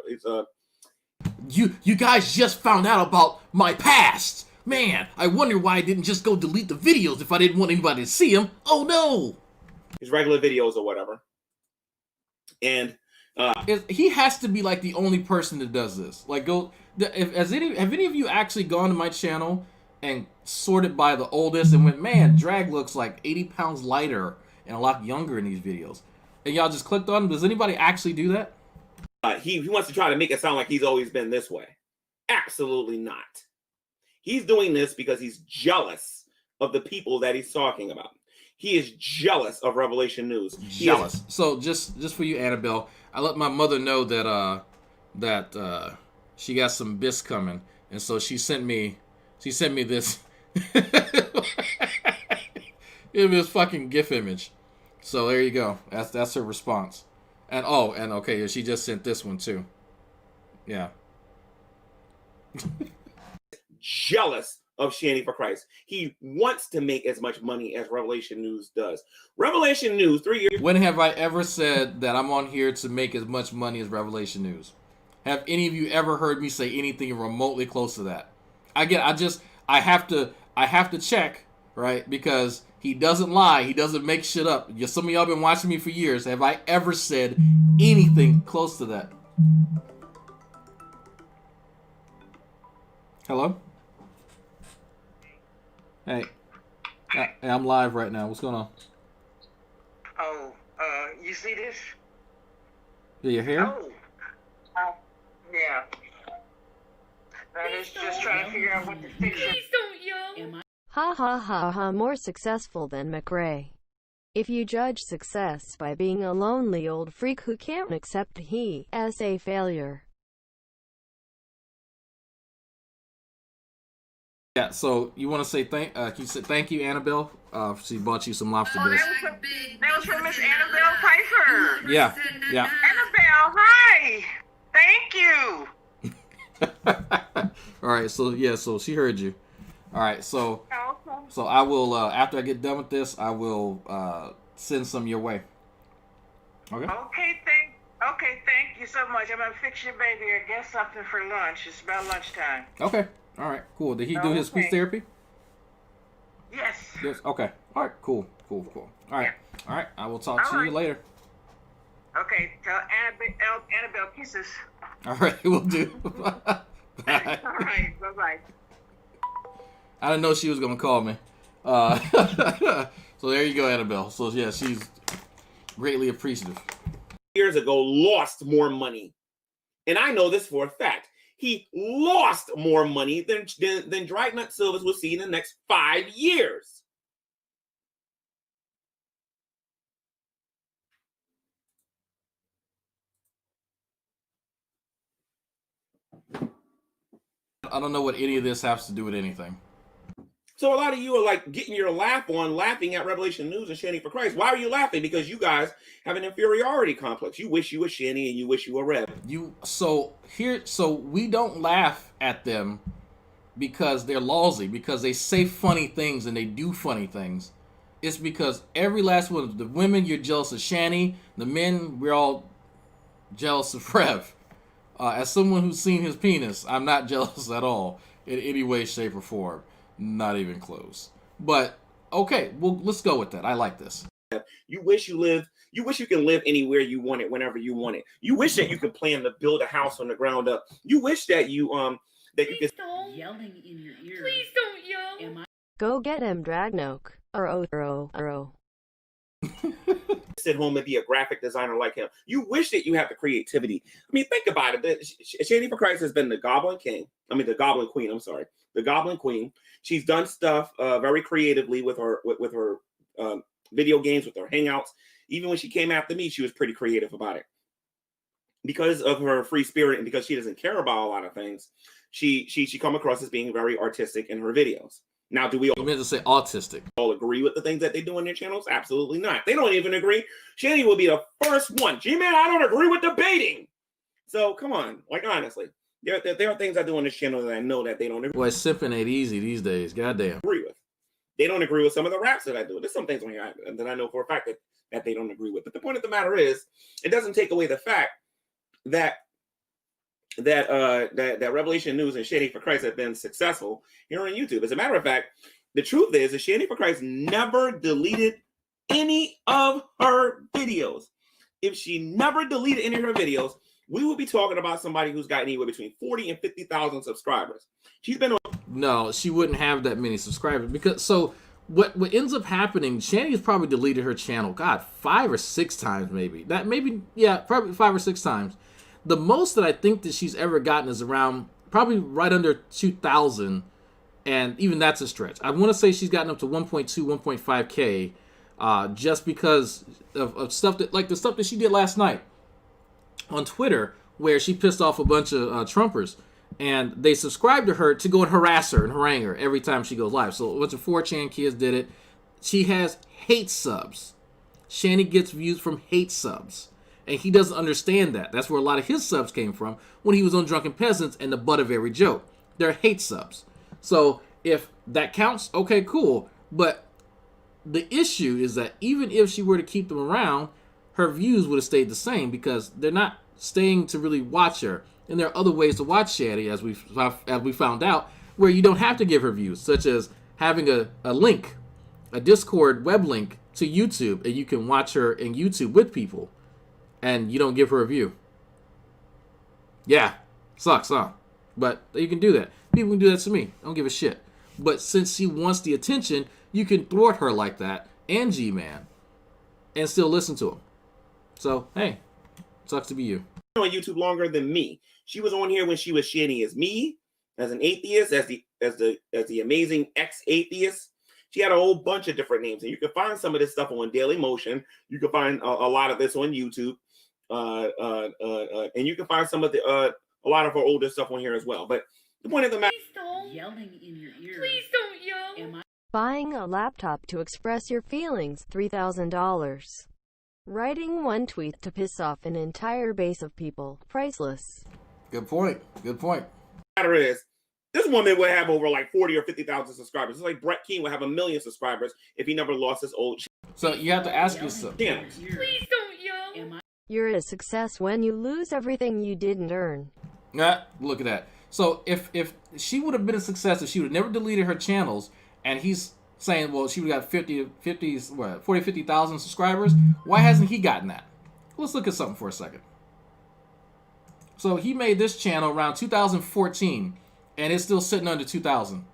You guys just found out about my past. Man, I wonder why I didn't just go delete the videos if I didn't want anybody to see them. Oh no! His regular videos or whatever. And he has to be like the only person that does this. Like, have any of you actually gone to my channel and sorted by the oldest and went, man, Drag looks like 80 pounds lighter and a lot younger in these videos? And y'all just clicked on him? Does anybody actually do that? He wants to try to make it sound like he's always been this way. Absolutely not. He's doing this because he's jealous of the people that he's talking about. He is jealous of Revelation News. Jealous. So just for you, Annabelle, I let my mother know that she got some bis coming, and so she sent me this this fucking GIF image. So there you go. That's her response. And okay, she just sent this one too. Yeah. Jealous of Shanny for Christ. He wants to make as much money as Revelation News does. Revelation News, 3 years. When have I ever said that I'm on here to make as much money as Revelation News? Have any of you ever heard me say anything remotely close to that? Again, I have to check, right? Because he doesn't lie. He doesn't make shit up. Some of y'all been watching me for years. Have I ever said anything close to that? Hello? Hey, I'm live right now. What's going on? Oh, you see this? Yeah, you're here? Oh, yeah. I was just trying to figure out what to fix it. Please don't yell. Ha ha ha ha, more successful than McRae. If you judge success by being a lonely old freak who can't accept he as a failure. Yeah, so you want to say thank you, Annabelle? She bought you some lobster bisque. That was from Miss Annabelle Pfeiffer. Yeah. Annabelle, hi. Thank you. All right, so she heard you. All right, so I will after I get done with this, I will send some your way. Okay. Okay, thank you so much. I'm gonna fix your baby or get something for lunch. It's about lunchtime. Okay. All right. Cool. Did he do his speech therapy? Yes. Yes. Okay. All right. Cool. All right. All right. I will talk to you later. Okay. Tell Annabelle kisses. All right. We'll do. Bye. All right. Bye. I didn't know she was gonna call me. So there you go, Annabelle. So yeah, she's greatly appreciative. Years ago, lost more money, and I know this for a fact. He lost more money than Dragnauct Silvers will see in the next 5 years. I don't know what any of this has to do with anything. So a lot of you are like getting your laugh on, laughing at Revelation News and Shanny for Christ. Why are you laughing? Because you guys have an inferiority complex. You wish you were Shanny and you wish you were Rev. So we don't laugh at them because they're lousy, because they say funny things and they do funny things. It's because every last one of the women, you're jealous of Shanny. The men, we're all jealous of Rev. As someone who's seen his penis, I'm not jealous at all in any way, shape, or form. Not even close. But okay, well, let's go with that. I like this. You wish you can live anywhere you want it, whenever you want it. You wish that you could plan to build a house from the ground up. You wish that that you can Yelling in your ear. Please don't yell. Go get him, Dragnauct. sit home and be a graphic designer like him. You wish that you have the creativity. I mean, think about it. Shady for Christ has been the Goblin Queen. I'm sorry, the Goblin Queen. She's done stuff very creatively with her video games, with her hangouts. Even when she came after me, she was pretty creative about it. Because of her free spirit and because she doesn't care about a lot of things, she come across as being very artistic in her videos. Now, do we all meant to say autistic? All agree with the things that they do on their channels? Absolutely not. They don't even agree. Shady will be the first one. G-Man, I don't agree with debating. So come on, like honestly, there are things I do on this channel that I know that they don't agree. Boy, sipping ain't easy these days. Goddamn. Agree with. They don't agree with some of the raps that I do. There's some things on here that I know for a fact that they don't agree with. But the point of the matter is, it doesn't take away the fact that Revelation News and Shady for Christ have been successful here on YouTube. As a matter of fact, the truth is that Shady for Christ never deleted any of her videos. If she never deleted any of her videos, we would be talking about somebody who's got anywhere between 40 and 50,000 subscribers. She's been on. No, she wouldn't have that many subscribers because what ends up happening, Shanny's probably deleted her channel, God, 5 or 6 times maybe. Probably 5 or 6 times. The most that I think that she's ever gotten is around probably right under 2,000, and even that's a stretch. I want to say she's gotten up to 1.2, 1.5K just because of stuff that, like the stuff that she did last night on Twitter, where she pissed off a bunch of Trumpers, and they subscribed to her to go and harass her and harangue her every time she goes live. So a bunch of 4chan kids did it. She has hate subs. Shanny gets views from hate subs. And he doesn't understand that. That's where a lot of his subs came from when he was on Drunken Peasants and the butt of every joke. They're hate subs. So if that counts, okay, cool. But the issue is that even if she were to keep them around, her views would have stayed the same because they're not staying to really watch her. And there are other ways to watch Shady, as we found out, where you don't have to give her views, such as having a link, a Discord web link to YouTube, and you can watch her in YouTube with people. And you don't give her a view. Yeah, sucks, huh? But you can do that. People can do that to me. I don't give a shit. But since she wants the attention, you can thwart her like that, and G-Man, and still listen to him. So, hey, sucks to be you. On YouTube longer than me. She was on here when she was shitty as me, as an atheist, as the amazing ex-atheist. She had a whole bunch of different names, and you can find some of this stuff on Daily Motion. You can find a lot of this on YouTube. And you can find some of a lot of her older stuff on here as well. But the point of the matter, Yelling in your ear. Please don't yell. Buying a laptop to express your feelings, $3,000. Writing one tweet to piss off an entire base of people, priceless. Good point. Good point. the matter is, this woman would have over like 40 or 50,000 subscribers. It's like Brett Keane would have 1 million subscribers if he never lost his old. So you have to ask yourself. Yeah. Please don't yell. You're a success when you lose everything you didn't earn. Look at that. So if she would have been a success, if she would have never deleted her channels, and he's saying, well, she would have got 50,000 subscribers, why hasn't he gotten that? Let's look at something for a second. So he made this channel around 2014, and it's still sitting under 2,000.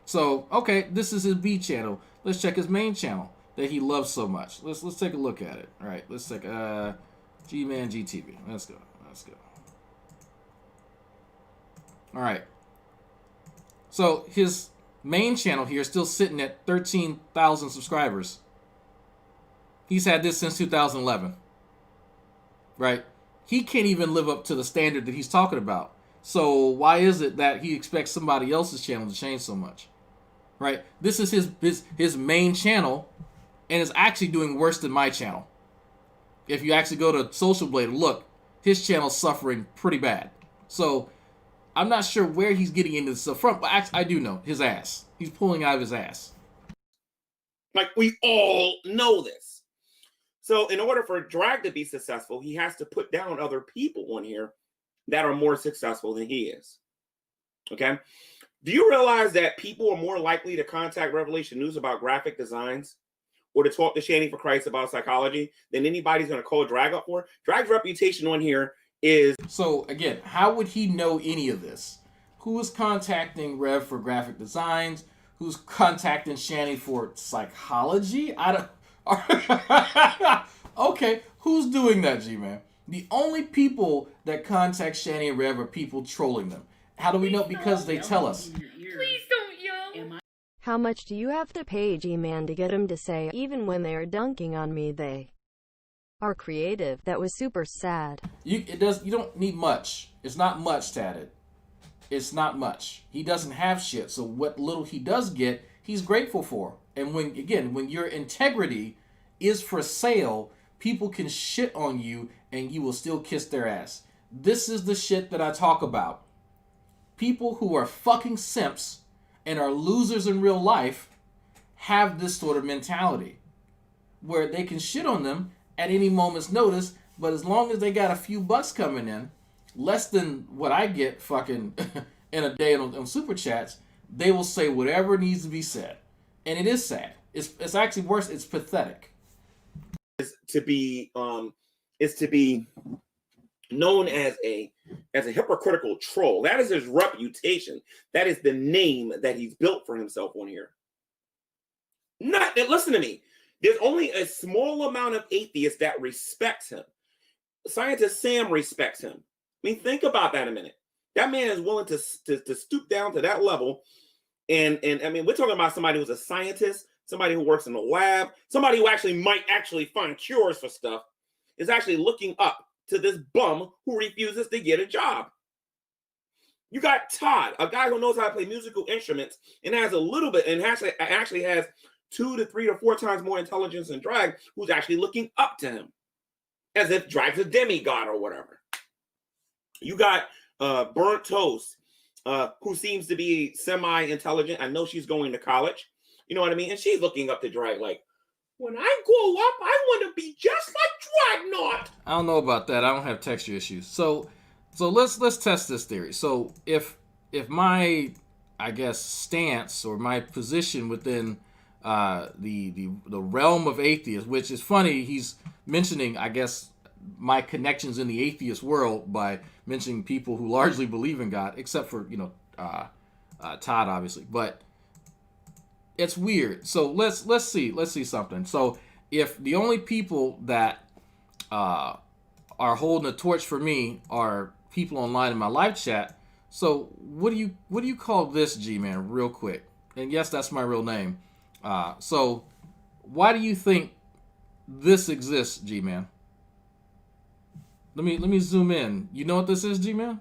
So, okay, this is his B channel. Let's check his main channel that he loves so much. Let's take a look at it. All right, let's take G-Man GTV. Let's go. All right. So his main channel here is still sitting at 13,000 subscribers. He's had this since 2011. Right? He can't even live up to the standard that he's talking about. So why is it that he expects somebody else's channel to change so much? Right? This is his main channel, and is actually doing worse than my channel. If you actually go to Social Blade and look, his channel's suffering pretty bad. So I'm not sure where he's getting into this stuff from, but I do know his ass. He's pulling out of his ass. Like, we all know this. So in order for Drag to be successful, he has to put down other people on here that are more successful than he is. Okay? Do you realize that people are more likely to contact Revelation News about graphic designs or to talk to Shanny for Christ about psychology than anybody's going to call Drag up for? Drag's reputation on here is... So, again, how would he know any of this? Who is contacting Rev for graphic designs? Who's contacting Shanny for psychology? I don't. Okay, who's doing that, G-Man? The only people that contact Shanny and Rev are people trolling them. How do we know? Because they tell us. Please don't yell. How much do you have to pay G-Man to get him to say, even when they are dunking on me, they are creative? That was super sad. You don't need much. It's not much, Tatted. It's not much. He doesn't have shit. So what little he does get, he's grateful for. And when your integrity is for sale, people can shit on you and you will still kiss their ass. This is the shit that I talk about. People who are fucking simps and are losers in real life have this sort of mentality where they can shit on them at any moment's notice, but as long as they got a few bucks coming in, less than what I get fucking in a day on super chats, they will say whatever needs to be said. And it is sad. It's actually worse. It's pathetic. Is to be known as a hypocritical troll. That is his reputation. That is the name that he's built for himself on here. Listen to me. There's only a small amount of atheists that respects him. Scientist Sam respects him. I mean, think about that a minute. That man is willing to stoop down to that level. And I mean, we're talking about somebody who's a scientist, somebody who works in the lab, somebody who might find cures for stuff, is actually looking up to this bum who refuses to get a job. You got Todd, a guy who knows how to play musical instruments and has a little bit, and actually has 2 to 3 to 4 times more intelligence than Drag, who's actually looking up to him as if Drag's a demigod or whatever. You got Burnt Toast, who seems to be semi-intelligent. I know she's going to college. You know what I mean? And she's looking up to Drag like, when I grow up, I want to be just like Dragnauct. I don't know about that. I don't have texture issues. So let's test this theory. So if my, I guess, stance or my position within the realm of atheists, which is funny, he's mentioning, I guess, my connections in the atheist world by mentioning people who largely believe in God, except for Todd, obviously, but it's weird. So let's see something. So if the only people that are holding a torch for me are people online in my live chat, so what do you call this, G-Man, real quick? And yes, that's my real name. So why do you think this exists, G-Man? Let me zoom in. You know what this is, G-Man?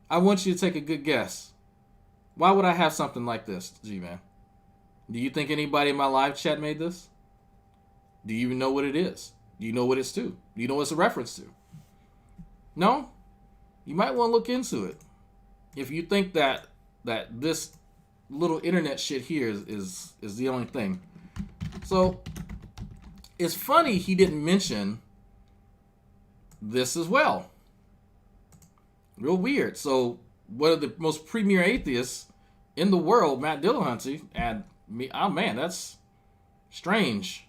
I want you to take a good guess. Why would I have something like this, G-Man? Do you think anybody in my live chat made this? Do you even know what it is? Do you know what it's to? Do you know what it's a reference to? No? You might want to look into it. If you think that this little internet shit here is the only thing. So, it's funny he didn't mention this as well. Real weird. So, one of the most premier atheists in the world, Matt Dillahunty, and me. Oh man, that's strange.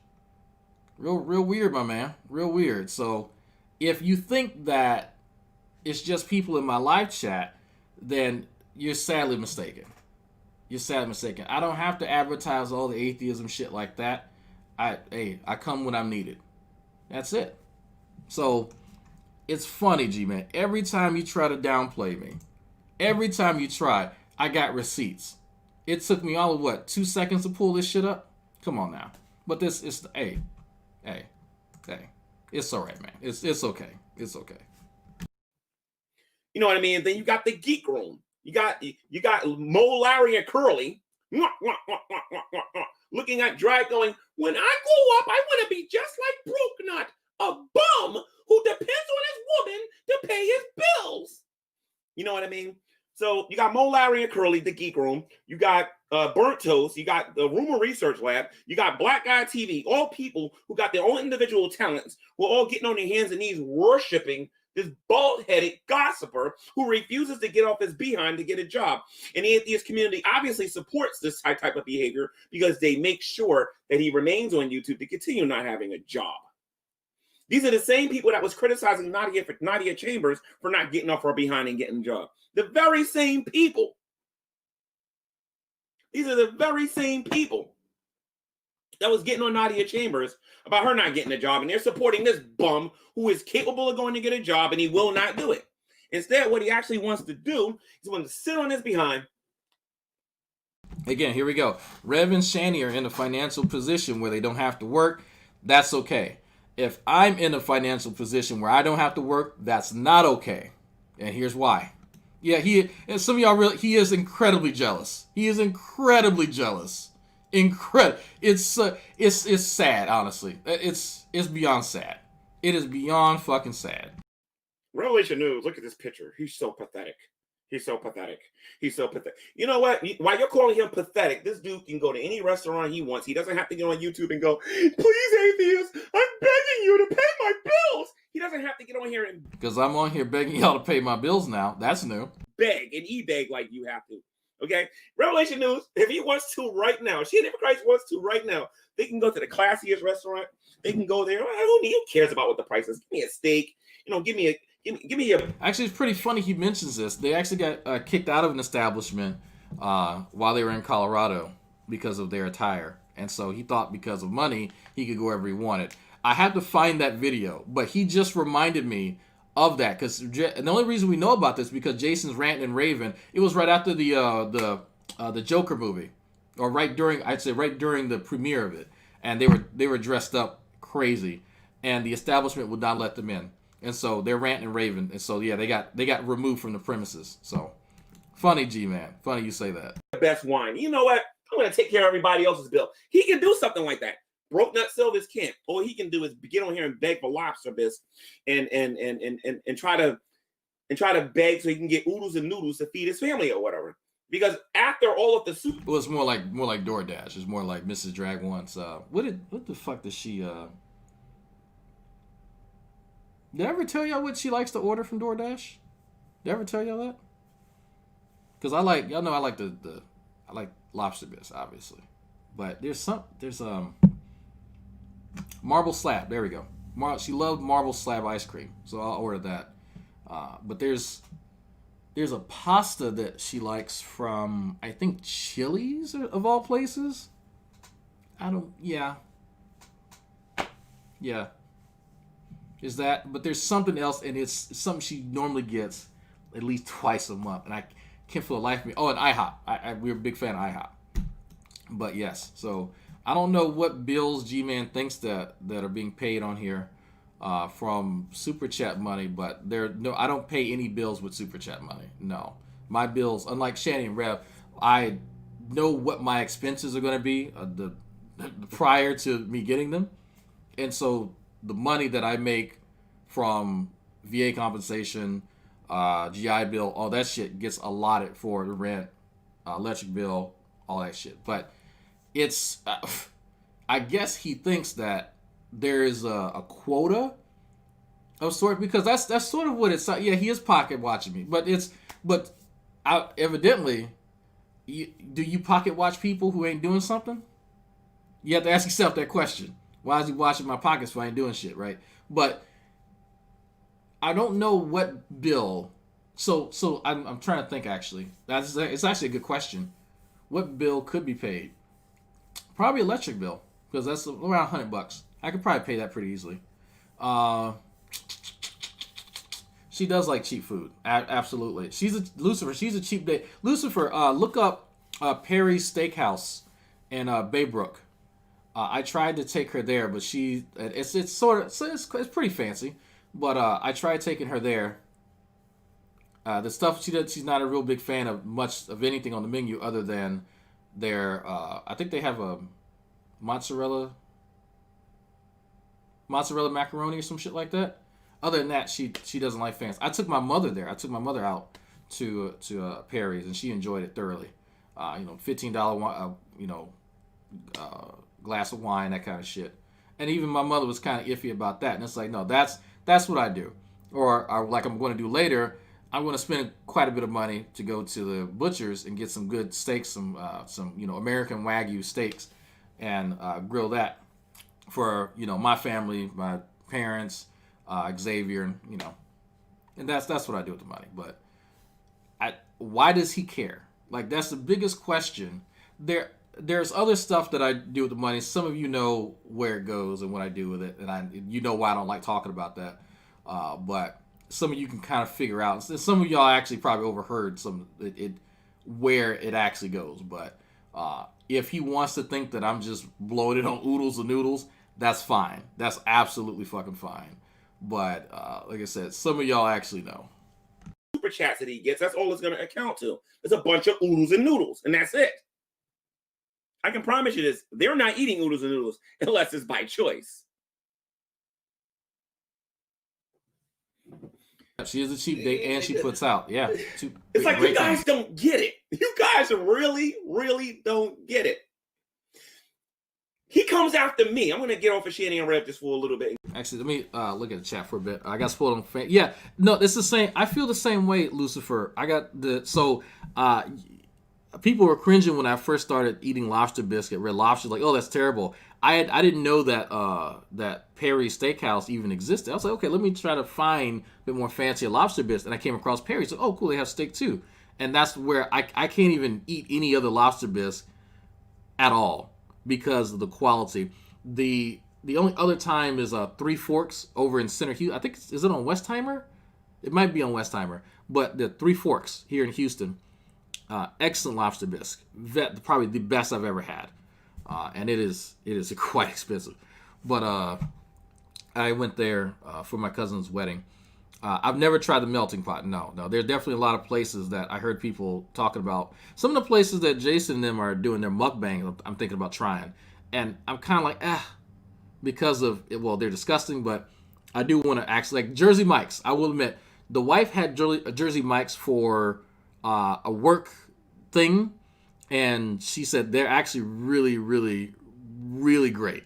Real weird, my man. Real weird. So, if you think that it's just people in my live chat, then you're sadly mistaken. You're sadly mistaken. I don't have to advertise all the atheism shit like that. I come when I'm needed. That's it. So, it's funny, G-Man. Every time you try to downplay me, every time you try, I got receipts. It took me all of 2 seconds to pull this shit up? Come on now. But this is hey. It's all right, man. It's okay. It's okay. You know what I mean? And then you got the geek room. You got Mo, Larry, and Curly looking at Drag going, when I grow up, I want to be just like Dragnauct, a bum who depends on his woman to pay his bills. You know what I mean? So you got Mo, Larry, and Curly, the geek room. You got Burnt Toast. You got the Rumor Research Lab. You got Black Guy TV. All people who got their own individual talents, who are all getting on their hands and knees worshiping this bald-headed gossiper who refuses to get off his behind to get a job. And the atheist community obviously supports this type of behavior because they make sure that he remains on YouTube to continue not having a job. These are the same people that was criticizing Nadia Chambers for not getting off her behind and getting a job. The very same people. These are the very same people that was getting on Nadia Chambers about her not getting a job, and they're supporting this bum who is capable of going to get a job, and he will not do it. Instead, what he actually wants to do is want to sit on his behind. Again, here we go. Rev and Shani are in a financial position where they don't have to work. That's okay. If I'm in a financial position where I don't have to work, that's not okay. And here's why. Yeah, and some of y'all he is incredibly jealous. He is incredibly jealous. It's sad, honestly. It's beyond sad. It is beyond fucking sad. Revelation News, look at this picture. He's so pathetic. He's so pathetic. He's so pathetic. You know what? While you're calling him pathetic, this dude can go to any restaurant he wants. He doesn't have to get on YouTube and go, please, atheist, I'm begging you to pay my bills. He doesn't have to get on here and... Because I'm on here begging y'all to pay my bills now. That's new. Beg and e-beg like you have to. Okay? Revelation News, if he wants to right now, Shani for Christ wants to right now, they can go to the classiest restaurant. They can go there. Who cares about what the price is? Give me a steak. Give me a... Actually, it's pretty funny he mentions this. They actually got kicked out of an establishment while they were in Colorado because of their attire. And so he thought because of money, he could go wherever he wanted. I have to find that video, but he just reminded me of that. And the only reason we know about this is because Jason's ranting and raving. It was right after the Joker movie, or right during the premiere of it. And they were dressed up crazy, and the establishment would not let them in. And so they're ranting and raving. And so, yeah, they got removed from the premises. So, funny, G-Man. Funny you say that. Best wine. You know what? I'm going to take care of everybody else's bill. He can do something like that. Broke Nut Silvers can't. All he can do is get on here and beg for lobster bisque and try to beg so he can get oodles and noodles to feed his family or whatever. Because after all of the soup... Well, it's more like DoorDash. It's more like Mrs. Drag once. What the fuck does she... Did I ever tell y'all what she likes to order from DoorDash? Did I ever tell y'all that? Because I like I like lobster bisque, obviously. But there's marble slab. There we go. She loved marble slab ice cream, so I'll order that. But there's a pasta that she likes from, I think, Chili's of all places. Yeah. Is that, but there's something else, and it's something she normally gets at least twice a month, and I can't for the life of me. Oh, and IHOP. We're a big fan of IHOP. But yes, so I don't know what bills G-Man thinks that are being paid on here from Super Chat money, but I don't pay any bills with Super Chat money. No. My bills, unlike Shani and Rev, I know what my expenses are going to be prior to me getting them. And so the money that I make from VA compensation, GI Bill, all that shit gets allotted for the rent, electric bill, all that shit. But it's, I guess he thinks that there is a quota of sort, because that's sort of what it's. Yeah, he is pocket watching me, but evidently, do you pocket watch people who ain't doing something? You have to ask yourself that question. Why is he watching my pockets if I ain't doing shit, right? But I don't know what bill. So I'm trying to think, actually. It's actually a good question. What bill could be paid? Probably electric bill, because that's around $100. I could probably pay that pretty easily. She does like cheap food. Absolutely. Lucifer, she's a cheap date. Lucifer, look up Perry's Steakhouse in Baybrook. I tried to take her there, but it's pretty fancy. But I tried taking her there. The stuff she does, she's not a real big fan of much of anything on the menu other than their. I think they have a mozzarella macaroni or some shit like that. Other than that, she doesn't like fancy. I took my mother there. I took my mother out to Perry's, and she enjoyed it thoroughly. $15 glass of wine, that kind of shit. And even my mother was kind of iffy about that. And it's like, no, that's what I do. Or like I'm going to do later, I'm going to spend quite a bit of money to go to the butcher's and get some good steaks, some American Wagyu steaks, and grill that for my family, my parents, Xavier, you know, and that's what I do with the money. But why does he care? Like, that's the biggest question. There's other stuff that I do with the money. Some of you know where it goes and what I do with it, and you know why I don't like talking about that. But some of you can kind of figure out. Some of y'all actually probably overheard where it actually goes. But if he wants to think that I'm just blowing it on oodles and noodles, that's fine. That's absolutely fucking fine. But like I said, some of y'all actually know. Super chats that he gets, that's all it's going to account to. It's a bunch of oodles and noodles, and that's it. I can promise you this. They're not eating oodles and noodles unless it's by choice. She is a cheap date, and she puts out. Yeah. It's like you guys don't get it. You guys really, really don't get it. He comes after me. I'm going to get off of Shanny and Rev just for a little bit. Actually, let me look at the chat for a bit. I got spoiled on fan. Yeah, no, it's the same. I feel the same way, Lucifer. I got people were cringing when I first started eating lobster biscuit, red lobster. Like, oh, that's terrible. I didn't know that Perry's Steakhouse even existed. I was like, okay, let me try to find a bit more fancy lobster biscuit. And I came across Perry's. Like, oh, cool, they have steak too. And that's where I can't even eat any other lobster biscuit at all because of the quality. The only other time is Three Forks over in Center Houston. I think is it on Westheimer? It might be on Westheimer, but the Three Forks here in Houston, excellent lobster bisque. Probably the best I've ever had, and it is quite expensive. But I went there for my cousin's wedding. I've never tried the melting pot. No. There's definitely a lot of places that I heard people talking about. Some of the places that Jason and them are doing their mukbang, I'm thinking about trying. And I'm kind of like, because of, well, they're disgusting, but I do want to actually, like Jersey Mike's. I will admit, the wife had Jersey Mike's for a work thing, and she said they're actually really, really, really great.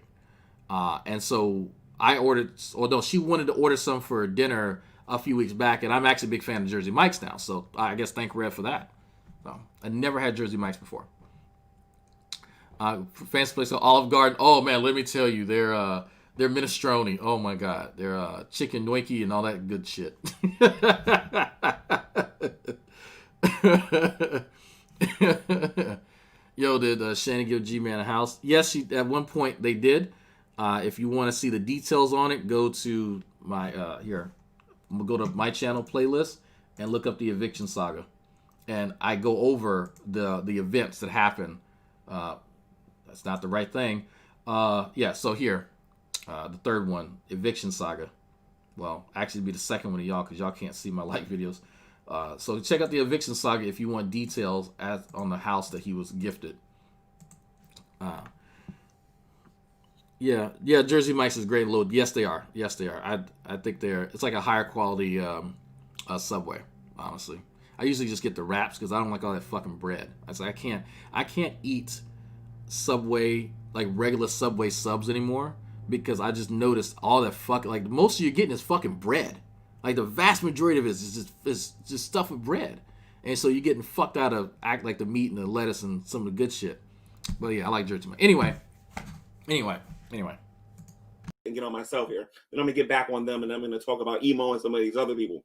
And so I ordered, she wanted to order some for dinner a few weeks back, and I'm actually a big fan of Jersey Mike's now, so I guess thank Rev for that. So, I never had Jersey Mike's before. Fancy place called Olive Garden. Oh man, let me tell you, they're minestrone. Oh my god, they're chicken gnocchi and all that good shit. Yo, did Shannon give G-Man a house? Yes, at one point they did. If you want to see the details on it, go to my here. I'm gonna go to my channel playlist and look up the eviction saga, and I go over the events that happened. That's not the right thing. Yeah. So here, the third one, eviction saga. Well, actually, it'd be the second one of y'all because y'all can't see my like videos. So check out the eviction saga if you want details on the house that he was gifted. Yeah, Jersey Mike's is great load. Yes, they are. I think they're. It's like a higher quality Subway. Honestly, I usually just get the wraps because I don't like all that fucking bread. I can't eat Subway, like regular Subway subs anymore because I just noticed all that fucking, like, most of you're getting is fucking bread. Like the vast majority of it is just stuff with bread, and so you're getting fucked out of like the meat and the lettuce and some of the good shit. But yeah, I like Jersey Mike. Anyway. And get on myself here. Then I'm gonna get back on them, and I'm gonna talk about Emo and some of these other people.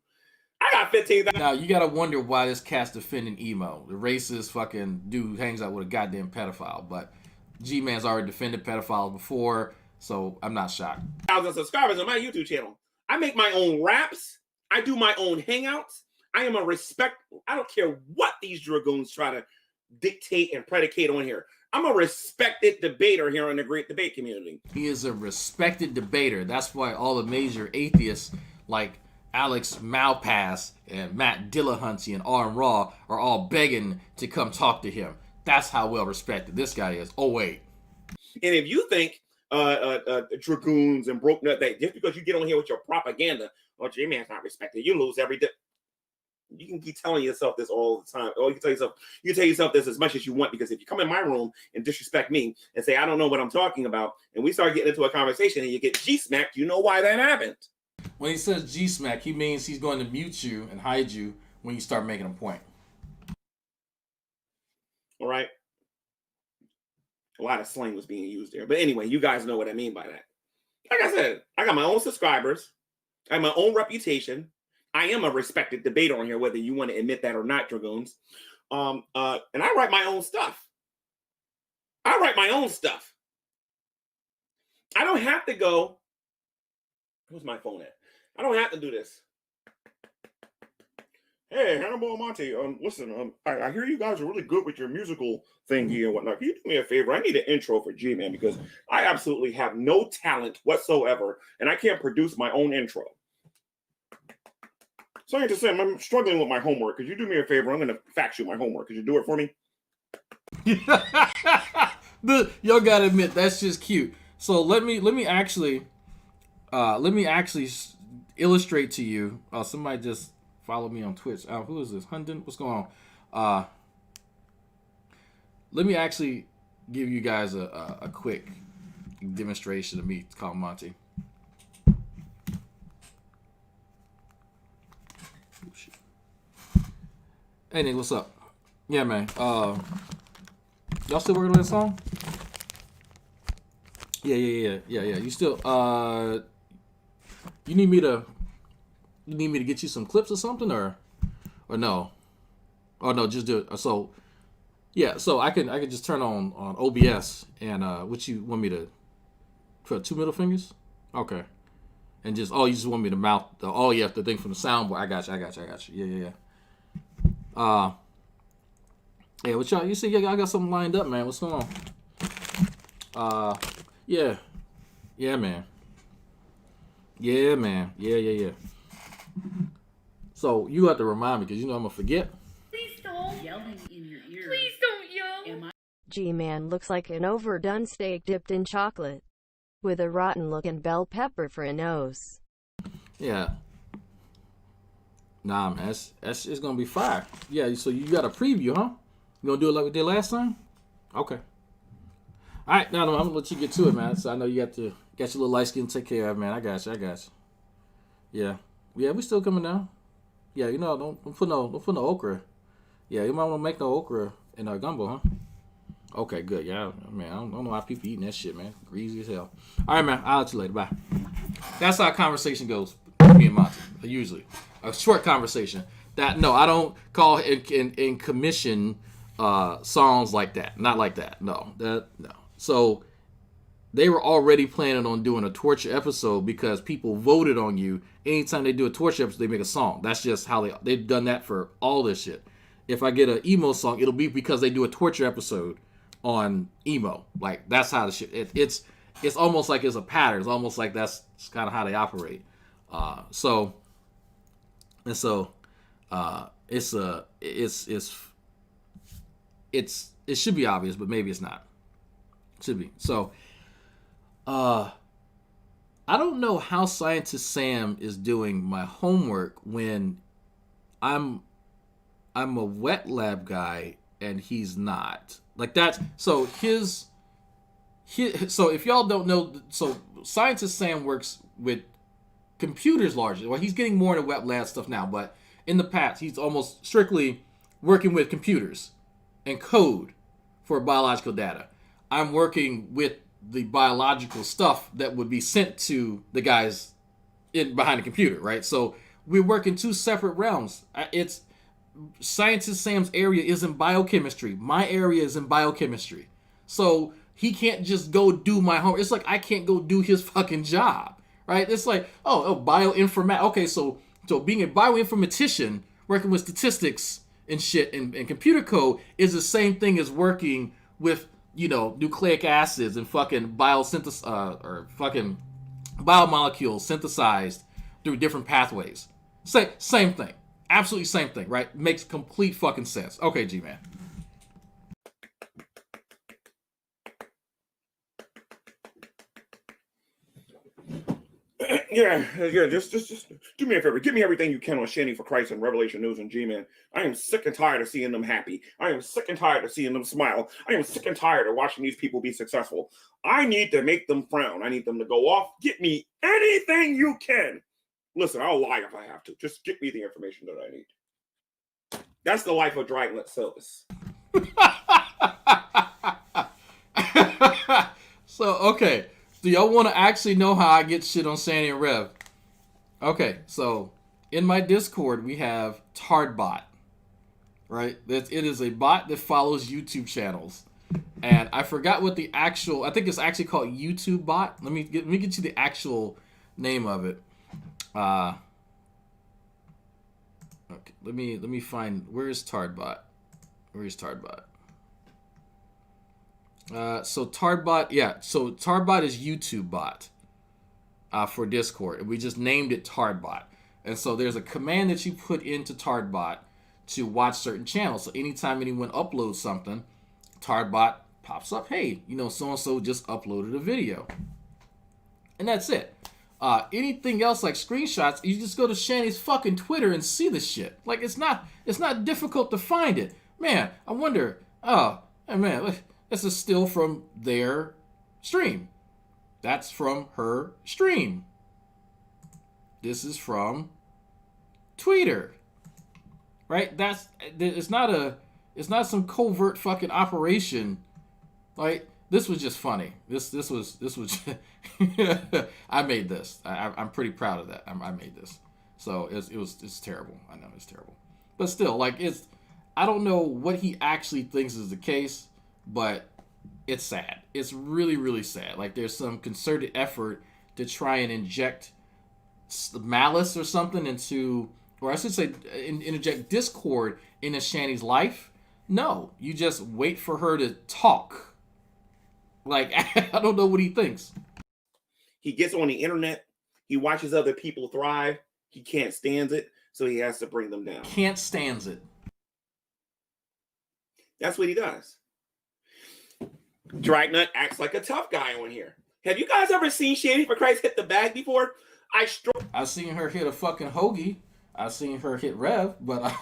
I got 15,000. Now you gotta wonder why this cat's defending Emo, the racist fucking dude who hangs out with a goddamn pedophile. But G-Man's already defended pedophiles before, so I'm not shocked. 1,000 subscribers on my YouTube channel. I make my own raps. I do my own hangouts. I am a I don't care what these dragoons try to dictate and predicate on here. I'm a respected debater here in the great debate community. He is a respected debater. That's why all the major atheists like Alex Malpass and Matt Dillahunty and Arm Raw are all begging to come talk to him. That's how well respected this guy is. Oh, wait. And if you think dragoons and broke nut, that just because you get on here with your propaganda, oh, J-Man's not respected, you lose every day. You can keep telling yourself this all the time. Or you can tell yourself this as much as you want, because if you come in my room and disrespect me and say I don't know what I'm talking about, and we start getting into a conversation and you get G-smacked, you know why that happened. When he says G-smack, he means he's going to mute you and hide you when you start making a point. All right. A lot of slang was being used there. But anyway, you guys know what I mean by that. Like I said, I got my own subscribers. I have my own reputation. I am a respected debater on here, whether you want to admit that or not, Dragoons. And I write my own stuff. I write my own stuff. I don't have to go. Where's my phone at? I don't have to do this. Hey, Hannibal Monte, listen, I hear you guys are really good with your musical thing here and whatnot. Can you do me a favor? I need an intro for G-Man because I absolutely have no talent whatsoever, and I can't produce my own intro. Scientist Sam, I'm struggling with my homework. Could you do me a favor? I'm going to fax you my homework. Could you do it for me? Y'all gotta admit, that's just cute. So let me actually illustrate to you. Somebody just follow me on Twitch. Who is this? Hunden? What's going on? Let me actually give you guys a quick demonstration of me calling Monty. Oh, shit. Hey Nick, what's up? Yeah, man. Y'all still working on that song? Yeah. You still you need me to get you some clips or something or no? Oh no, just do it. So yeah, so I can just turn on OBS and what you want me to put 2 middle fingers? Okay. And just you just want me to mouth the thing from the soundboard. I got you. Yeah. Yeah, what y'all? You see, I got something lined up, man. What's going on? Yeah, man. Yeah. So you have to remind me because you know I'm gonna forget. Please don't. Yelling in your ear. Please don't yell. G-Man looks like an overdone steak dipped in chocolate, with a rotten-looking bell pepper for a nose. Yeah. Nah, man, it's gonna be fire. Yeah, so you got a preview, huh? You gonna do it like we did last time? Okay. All right, now I'm gonna let you get to it, man. So I know you got your little light skin to take care of, man. I got you. Yeah, we still coming down. Yeah, you know, don't put no okra. Yeah, you might want to make no okra in our gumbo, huh? Okay, good. Yeah, man, I don't know how people eating that shit, man. Greasy as hell. All right, man. I'll let you later. Bye. That's how conversation goes. Me and Monty, usually a short conversation. That no, I don't call in commission songs like that. Not like that. No. So they were already planning on doing a torture episode because people voted on you. Anytime they do a torture episode, they make a song. That's just how they've done that for all this shit. If I get an emo song, it'll be because they do a torture episode on emo. Like that's how the shit. It's almost like it's a pattern. It's almost like that's kind of how they operate. It should be obvious, but maybe it's not. It should be. So, I don't know how Scientist Sam is doing my homework when I'm a wet lab guy and he's not. Like that's so so if y'all don't know, so Scientist Sam works with computers largely. Well, he's getting more into wet lab stuff now, but in the past he's almost strictly working with computers and code for biological data. I'm working with the biological stuff that would be sent to the guys behind the computer, right? So we work in two separate realms. It's Scientist Sam's area is in biochemistry. My area is in biochemistry. So he can't just go do my homework. It's like I can't go do his fucking job, right? It's like, bioinformatics. Okay, so being a bioinformatician, working with statistics and shit and computer code is the same thing as working with, nucleic acids and fucking or fucking biomolecules synthesized through different pathways. Same thing. Absolutely same thing, right? Makes complete fucking sense. Okay, G-Man. Yeah. Just do me a favor. Give me everything you can on Shanny for Christ and Revelation News and G-Man. I am sick and tired of seeing them happy. I am sick and tired of seeing them smile. I am sick and tired of watching these people be successful. I need to make them frown. I need them to go off. Get me anything you can. Listen, I'll lie if I have to. Just get me the information that I need. That's the life of Dragnauct service. So, okay. Do y'all want to actually know how I get shit on Sandy and Rev? Okay, so in my Discord we have Tardbot, right? It is a bot that follows YouTube channels, and I forgot what the actual. I think it's actually called YouTube Bot. Let me get you the actual name of it. Okay, let me find. Where is Tardbot? Where is Tardbot? So Tardbot, yeah. So Tardbot is YouTube Bot for Discord, and we just named it Tardbot. And so there's a command that you put into Tardbot to watch certain channels. So anytime anyone uploads something, Tardbot pops up. Hey, you know, so and so just uploaded a video, and that's it. Anything else like screenshots, you just go to Shanny's fucking Twitter and see the shit. Like it's not difficult to find it. Man, I wonder. Oh, man, look, this is still from their stream. That's from her stream. This is from Twitter. Right? It's not some covert fucking operation. Like, this was just funny. This was I made this. I'm pretty proud of that. I made this. So it's terrible. I know it's terrible. But still, like, I don't know what he actually thinks is the case, but it's sad. It's really, really sad. Like, there's some concerted effort to try and inject malice or something into, or I should say, interject discord into Shanny's life. No, you just wait for her to talk. Like, I don't know what he thinks. He gets on the internet. He watches other people thrive. He can't stand it, so he has to bring them down. Can't stand it. That's what he does. Dragnauct acts like a tough guy on here. Have you guys ever seen Shanny for Christ hit the bag before? I've seen her hit a fucking hoagie. I've seen her hit Rev, but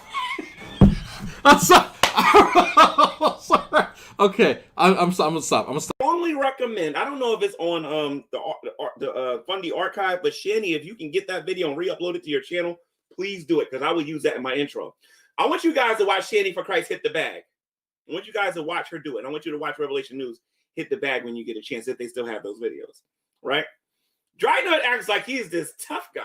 I'm sorry. I'm sorry. Okay, I'm gonna stop. Strongly recommend. I don't know if it's on the Fundy archive, but Shanny, if you can get that video and re-upload it to your channel, please do it, because I will use that in my intro. I want you guys to watch Shanny for Christ hit the bag. I want you guys to watch her do it. I want you to watch Revelation News hit the bag when you get a chance, if they still have those videos, right? Dragnauct acts like he is this tough guy.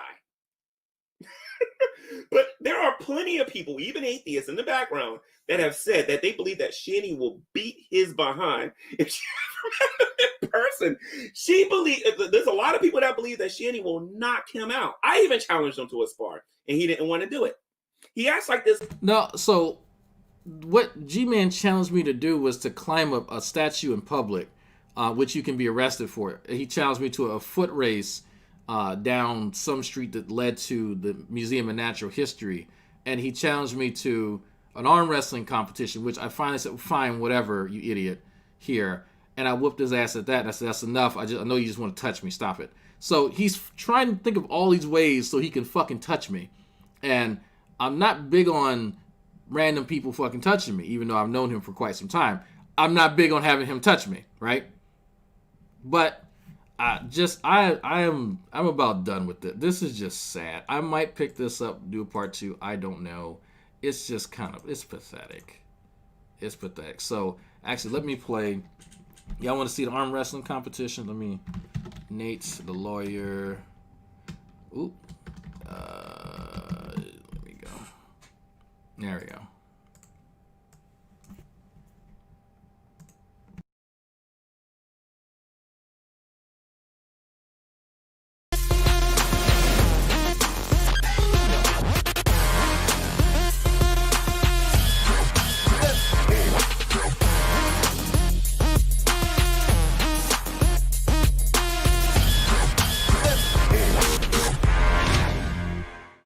But there are plenty of people, even atheists in the background, that have said that they believe that Shanny will beat his behind if she ever met him in person. There's a lot of people that believe that Shanny will knock him out. I even challenged him to a spar, and he didn't want to do it. He acts like this. No, so what G-Man challenged me to do was to climb up a statue in public, which you can be arrested for. He challenged me to a foot race down some street that led to the Museum of Natural History, and he challenged me to an arm wrestling competition, which I finally said, fine, whatever, you idiot, here. And I whooped his ass at that, and I said, that's enough. I know you just want to touch me. Stop it. So he's trying to think of all these ways so he can fucking touch me. And I'm not big on random people fucking touching me, even though I've known him for quite some time. I'm not big on having him touch me, right? But I'm about done with it. This is just sad. I might pick this up, do a part 2. I don't know. It's just it's pathetic. It's pathetic. So actually, let me play. Y'all want to see the arm wrestling competition? Let me. Nate's the lawyer. Ooh. Let me go. There we go.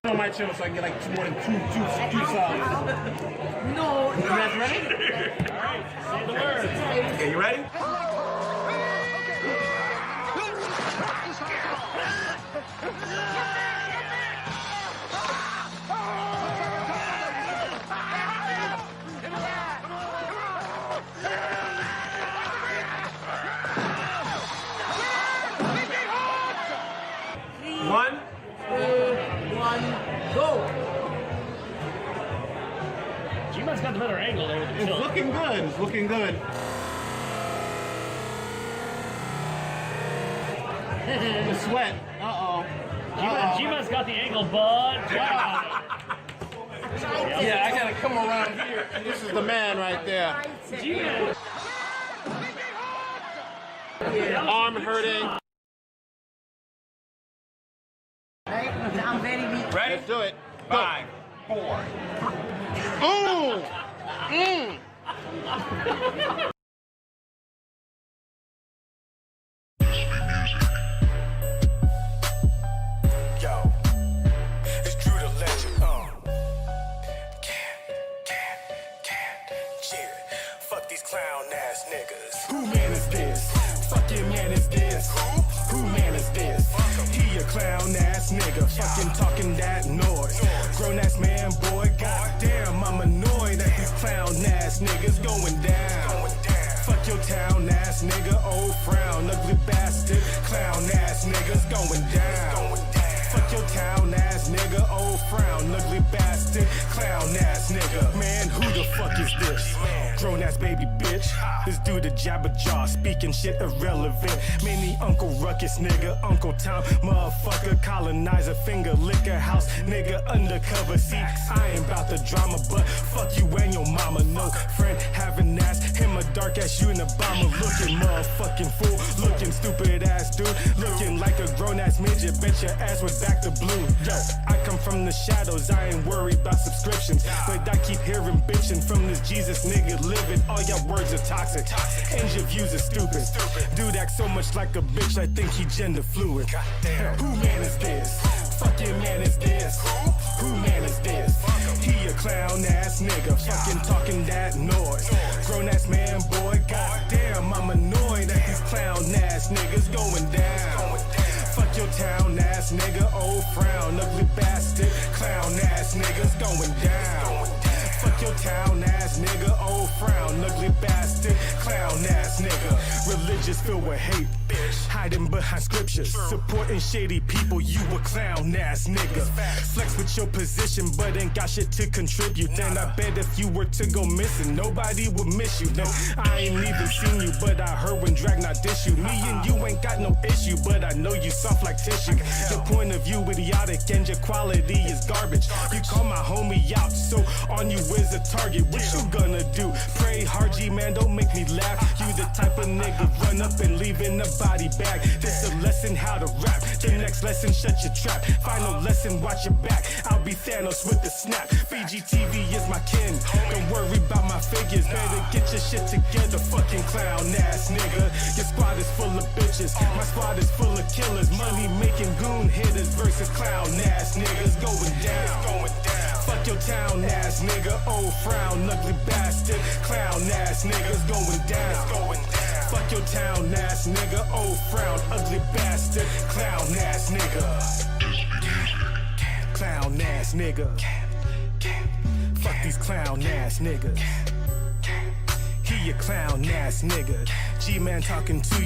On my channel so I can get like more than two subs. No. You guys ready? All right. Say the word. Okay, you ready? One, two, one, go! G-Man's got the better angle there with the tilt. It's looking good. It's looking good. The sweat. Uh-oh. G-Man's got the angle, bud. Yeah, I gotta come around here. This is the man right there. G-Man. Arm hurting. I'm very weak. Ready? Let's do it. 5, 4. Yo, it's Drew the Legend. Yeah. Fuck these clown ass niggas. Who man is this? Fucking man is this? Who man is this? He a clown ass nigga. Fucking talking that noise. Grown ass man, boy. Goddamn, I'm annoyed at these clown ass niggas going down. Fuck your town ass nigga, old frown, ugly bastard. Clown ass niggas going down. Fuck your town ass nigga, old frown, ugly bastard. Clown ass nigga. Man, who the fuck is this? Grown ass baby bitch. This dude a jabber jaw, speaking shit irrelevant. Mini Uncle Ruckus nigga, Uncle Tom, motherfucker, colonizer, finger liquor house, nigga undercover. See, I ain't about the drama, but fuck you and your mama. No friend having ass, him a dark ass Unabomber, looking motherfucking fool, looking stupid ass dude, looking like a grown ass midget. Bet your ass was back to blue. Yo, I come from the shadows, I ain't worried about subscriptions, but I keep hearing bitching from this Jesus nigga living. All y'all words are toxic, and your views are stupid. Dude acts so much like a bitch, I think he gender fluid. Who man is this? Fucking man is this? Who man is this? He a clown ass nigga, fucking talking that noise. Grown ass man, boy, goddamn, I'm annoyed at these clown ass niggas going down. Fuck your town ass nigga, old frown, ugly bastard. Clown ass niggas going down. Fuck your town ass nigga, old frown, ugly bastard. Clown ass nigga. Religious filled with hate, hiding behind scriptures, supporting shady people. You a clown ass nigga. Flex with your position, but ain't got shit to contribute. And I bet if you were to go missing, nobody would miss you. No, I ain't even seen you, but I heard when Dragnauct dish you. Me and you ain't got no issue, but I know you soft like tissue. Your point of view idiotic and your quality is garbage. You call my homie out, so on you is a target. What you gonna do? Pray hard, G-man, don't make me laugh. You the type of nigga run up and leave in a body bag. This a lesson how to rap. The next lesson, shut your trap. Final lesson, watch your back. I'll be Thanos with the snap. BGTV is my kin. Don't worry about my figures. Better get your shit together, fucking clown ass nigga. Your squad is full of bitches. My squad is full of killers. Money making goon hitters versus clown ass niggas going down. Fuck your town ass nigga, old frown, ugly bastard. Clown ass niggas going down. Fuck your town ass nigga, old frown, ugly bastard. Clown ass nigga. Clown ass nigga. Fuck these clown ass niggas. He a clown ass nigga. G-man talking to you.